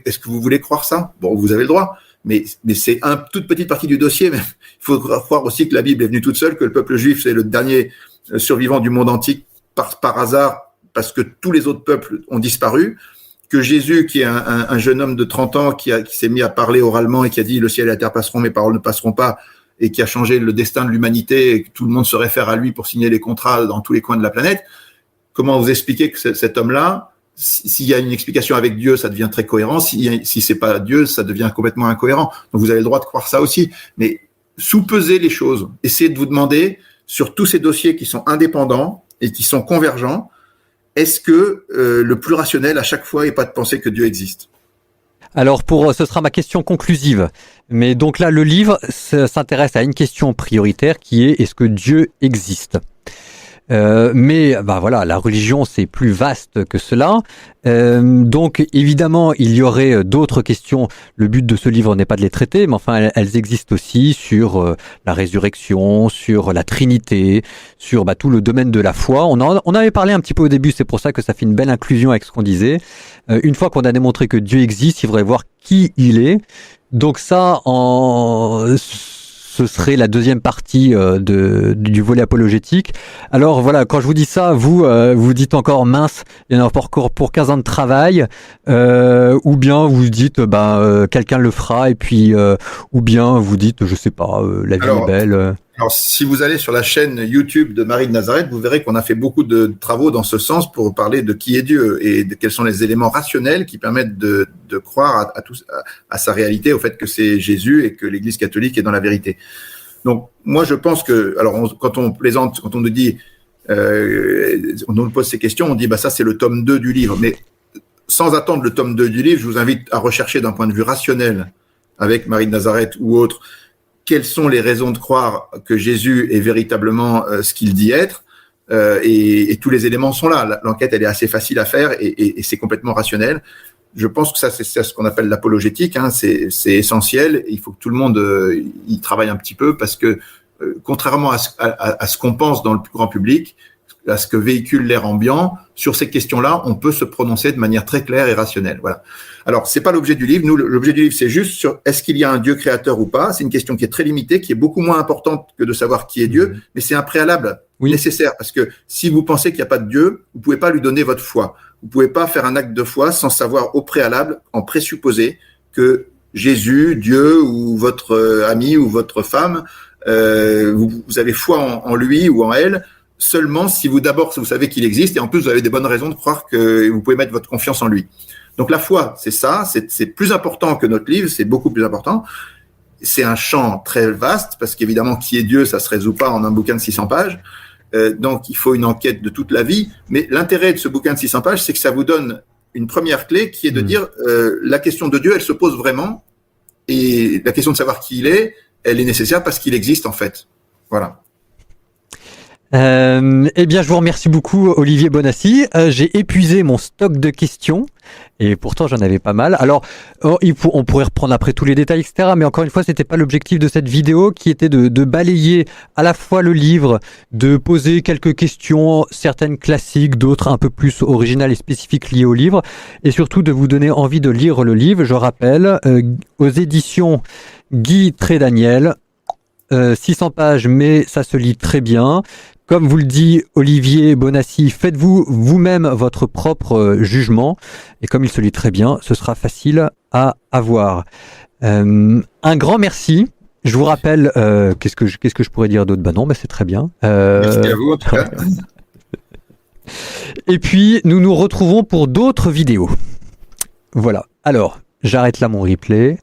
Est-ce que vous voulez croire ça? Bon, vous avez le droit. Mais c'est une toute petite partie du dossier. Mais il faut croire aussi que la Bible est venue toute seule, que le peuple juif, c'est le dernier survivant du monde antique par hasard, parce que tous les autres peuples ont disparu, que Jésus, qui est un jeune homme de 30 ans, qui s'est mis à parler oralement et qui a dit « le ciel et la terre passeront, mes paroles ne passeront pas », et qui a changé le destin de l'humanité, et que tout le monde se réfère à lui pour signer les contrats dans tous les coins de la planète, comment vous expliquez que cet homme-là, s'il y a une explication avec Dieu, ça devient très cohérent, si c'est pas Dieu, ça devient complètement incohérent. Donc vous avez le droit de croire ça aussi, mais sous-pesez les choses, essayez de vous demander, sur tous ces dossiers qui sont indépendants et qui sont convergents, est-ce que le plus rationnel à chaque fois n'est pas de penser que Dieu existe? Alors ce sera ma question conclusive. Mais donc là, le livre s'intéresse à une question prioritaire qui est: est-ce que Dieu existe? Mais voilà, la religion c'est plus vaste que cela. Donc évidemment il y aurait d'autres questions. Le but de ce livre n'est pas de les traiter, mais enfin elles existent aussi sur la résurrection, sur la Trinité, sur tout le domaine de la foi. On avait parlé un petit peu au début, c'est pour ça que ça fait une belle inclusion avec ce qu'on disait. Une fois qu'on a démontré que Dieu existe, il faudrait voir qui il est. Donc ça, ce serait la deuxième partie du volet apologétique. Alors voilà, quand je vous dis ça, vous dites encore mince, il y en a encore pour 15 ans de travail, ou bien vous dites quelqu'un le fera, et puis ou bien vous dites je sais pas, la vie est belle. Alors si vous allez sur la chaîne YouTube de Marie de Nazareth, vous verrez qu'on a fait beaucoup de travaux dans ce sens pour parler de qui est Dieu et de quels sont les éléments rationnels qui permettent de croire à sa réalité, au fait que c'est Jésus et que l'Église catholique est dans la vérité. Donc moi je pense que, alors quand on plaisante, quand on nous dit, on nous pose ces questions, on dit ça c'est le tome 2 du livre, mais sans attendre le tome 2 du livre, je vous invite à rechercher d'un point de vue rationnel avec Marie de Nazareth ou autre, quelles sont les raisons de croire que Jésus est véritablement ce qu'il dit être, et tous les éléments sont là. L'enquête, elle est assez facile à faire et c'est complètement rationnel. Je pense que ça, c'est ce qu'on appelle l'apologétique. C'est essentiel. Il faut que tout le monde y travaille un petit peu parce que, contrairement à ce qu'on pense dans le plus grand public, à ce que véhicule l'air ambiant, sur ces questions-là, on peut se prononcer de manière très claire et rationnelle. Voilà. Alors, c'est pas l'objet du livre. Nous, l'objet du livre, c'est juste sur est-ce qu'il y a un Dieu créateur ou pas. C'est une question qui est très limitée, qui est beaucoup moins importante que de savoir qui est Dieu, mais c'est un préalable nécessaire parce que si vous pensez qu'il n'y a pas de Dieu, vous pouvez pas lui donner votre foi. Vous pouvez pas faire un acte de foi sans savoir au préalable, en présupposé, que Jésus, Dieu ou votre ami ou votre femme, vous avez foi en lui ou en elle. Seulement si vous savez qu'il existe et en plus vous avez des bonnes raisons de croire que vous pouvez mettre votre confiance en lui. Donc la foi, c'est ça, c'est plus important que notre livre, c'est beaucoup plus important. C'est un champ très vaste parce qu'évidemment qui est Dieu, ça se résout pas en un bouquin de 600 pages. Donc il faut une enquête de toute la vie. Mais l'intérêt de ce bouquin de 600 pages, c'est que ça vous donne une première clé qui est de dire la question de Dieu, elle se pose vraiment et la question de savoir qui il est, elle est nécessaire parce qu'il existe en fait. Voilà. Eh bien, je vous remercie beaucoup, Olivier Bonassi. J'ai épuisé mon stock de questions et pourtant j'en avais pas mal. Alors, on pourrait reprendre après tous les détails, etc. Mais encore une fois, c'était pas l'objectif de cette vidéo, qui était de balayer à la fois le livre, de poser quelques questions, certaines classiques, d'autres un peu plus originales et spécifiques liées au livre, et surtout de vous donner envie de lire le livre. Je rappelle, aux éditions Guy Trédaniel. 600 pages, mais ça se lit très bien. Comme vous le dit Olivier Bonassi, faites-vous vous-même votre propre jugement. Et comme il se lit très bien, ce sera facile à avoir. Un grand merci. Je vous rappelle, qu'est-ce que je pourrais dire d'autre? Non, c'est très bien. Merci à vous, en tout cas. Et puis, nous nous retrouvons pour d'autres vidéos. Voilà. Alors, j'arrête là mon replay.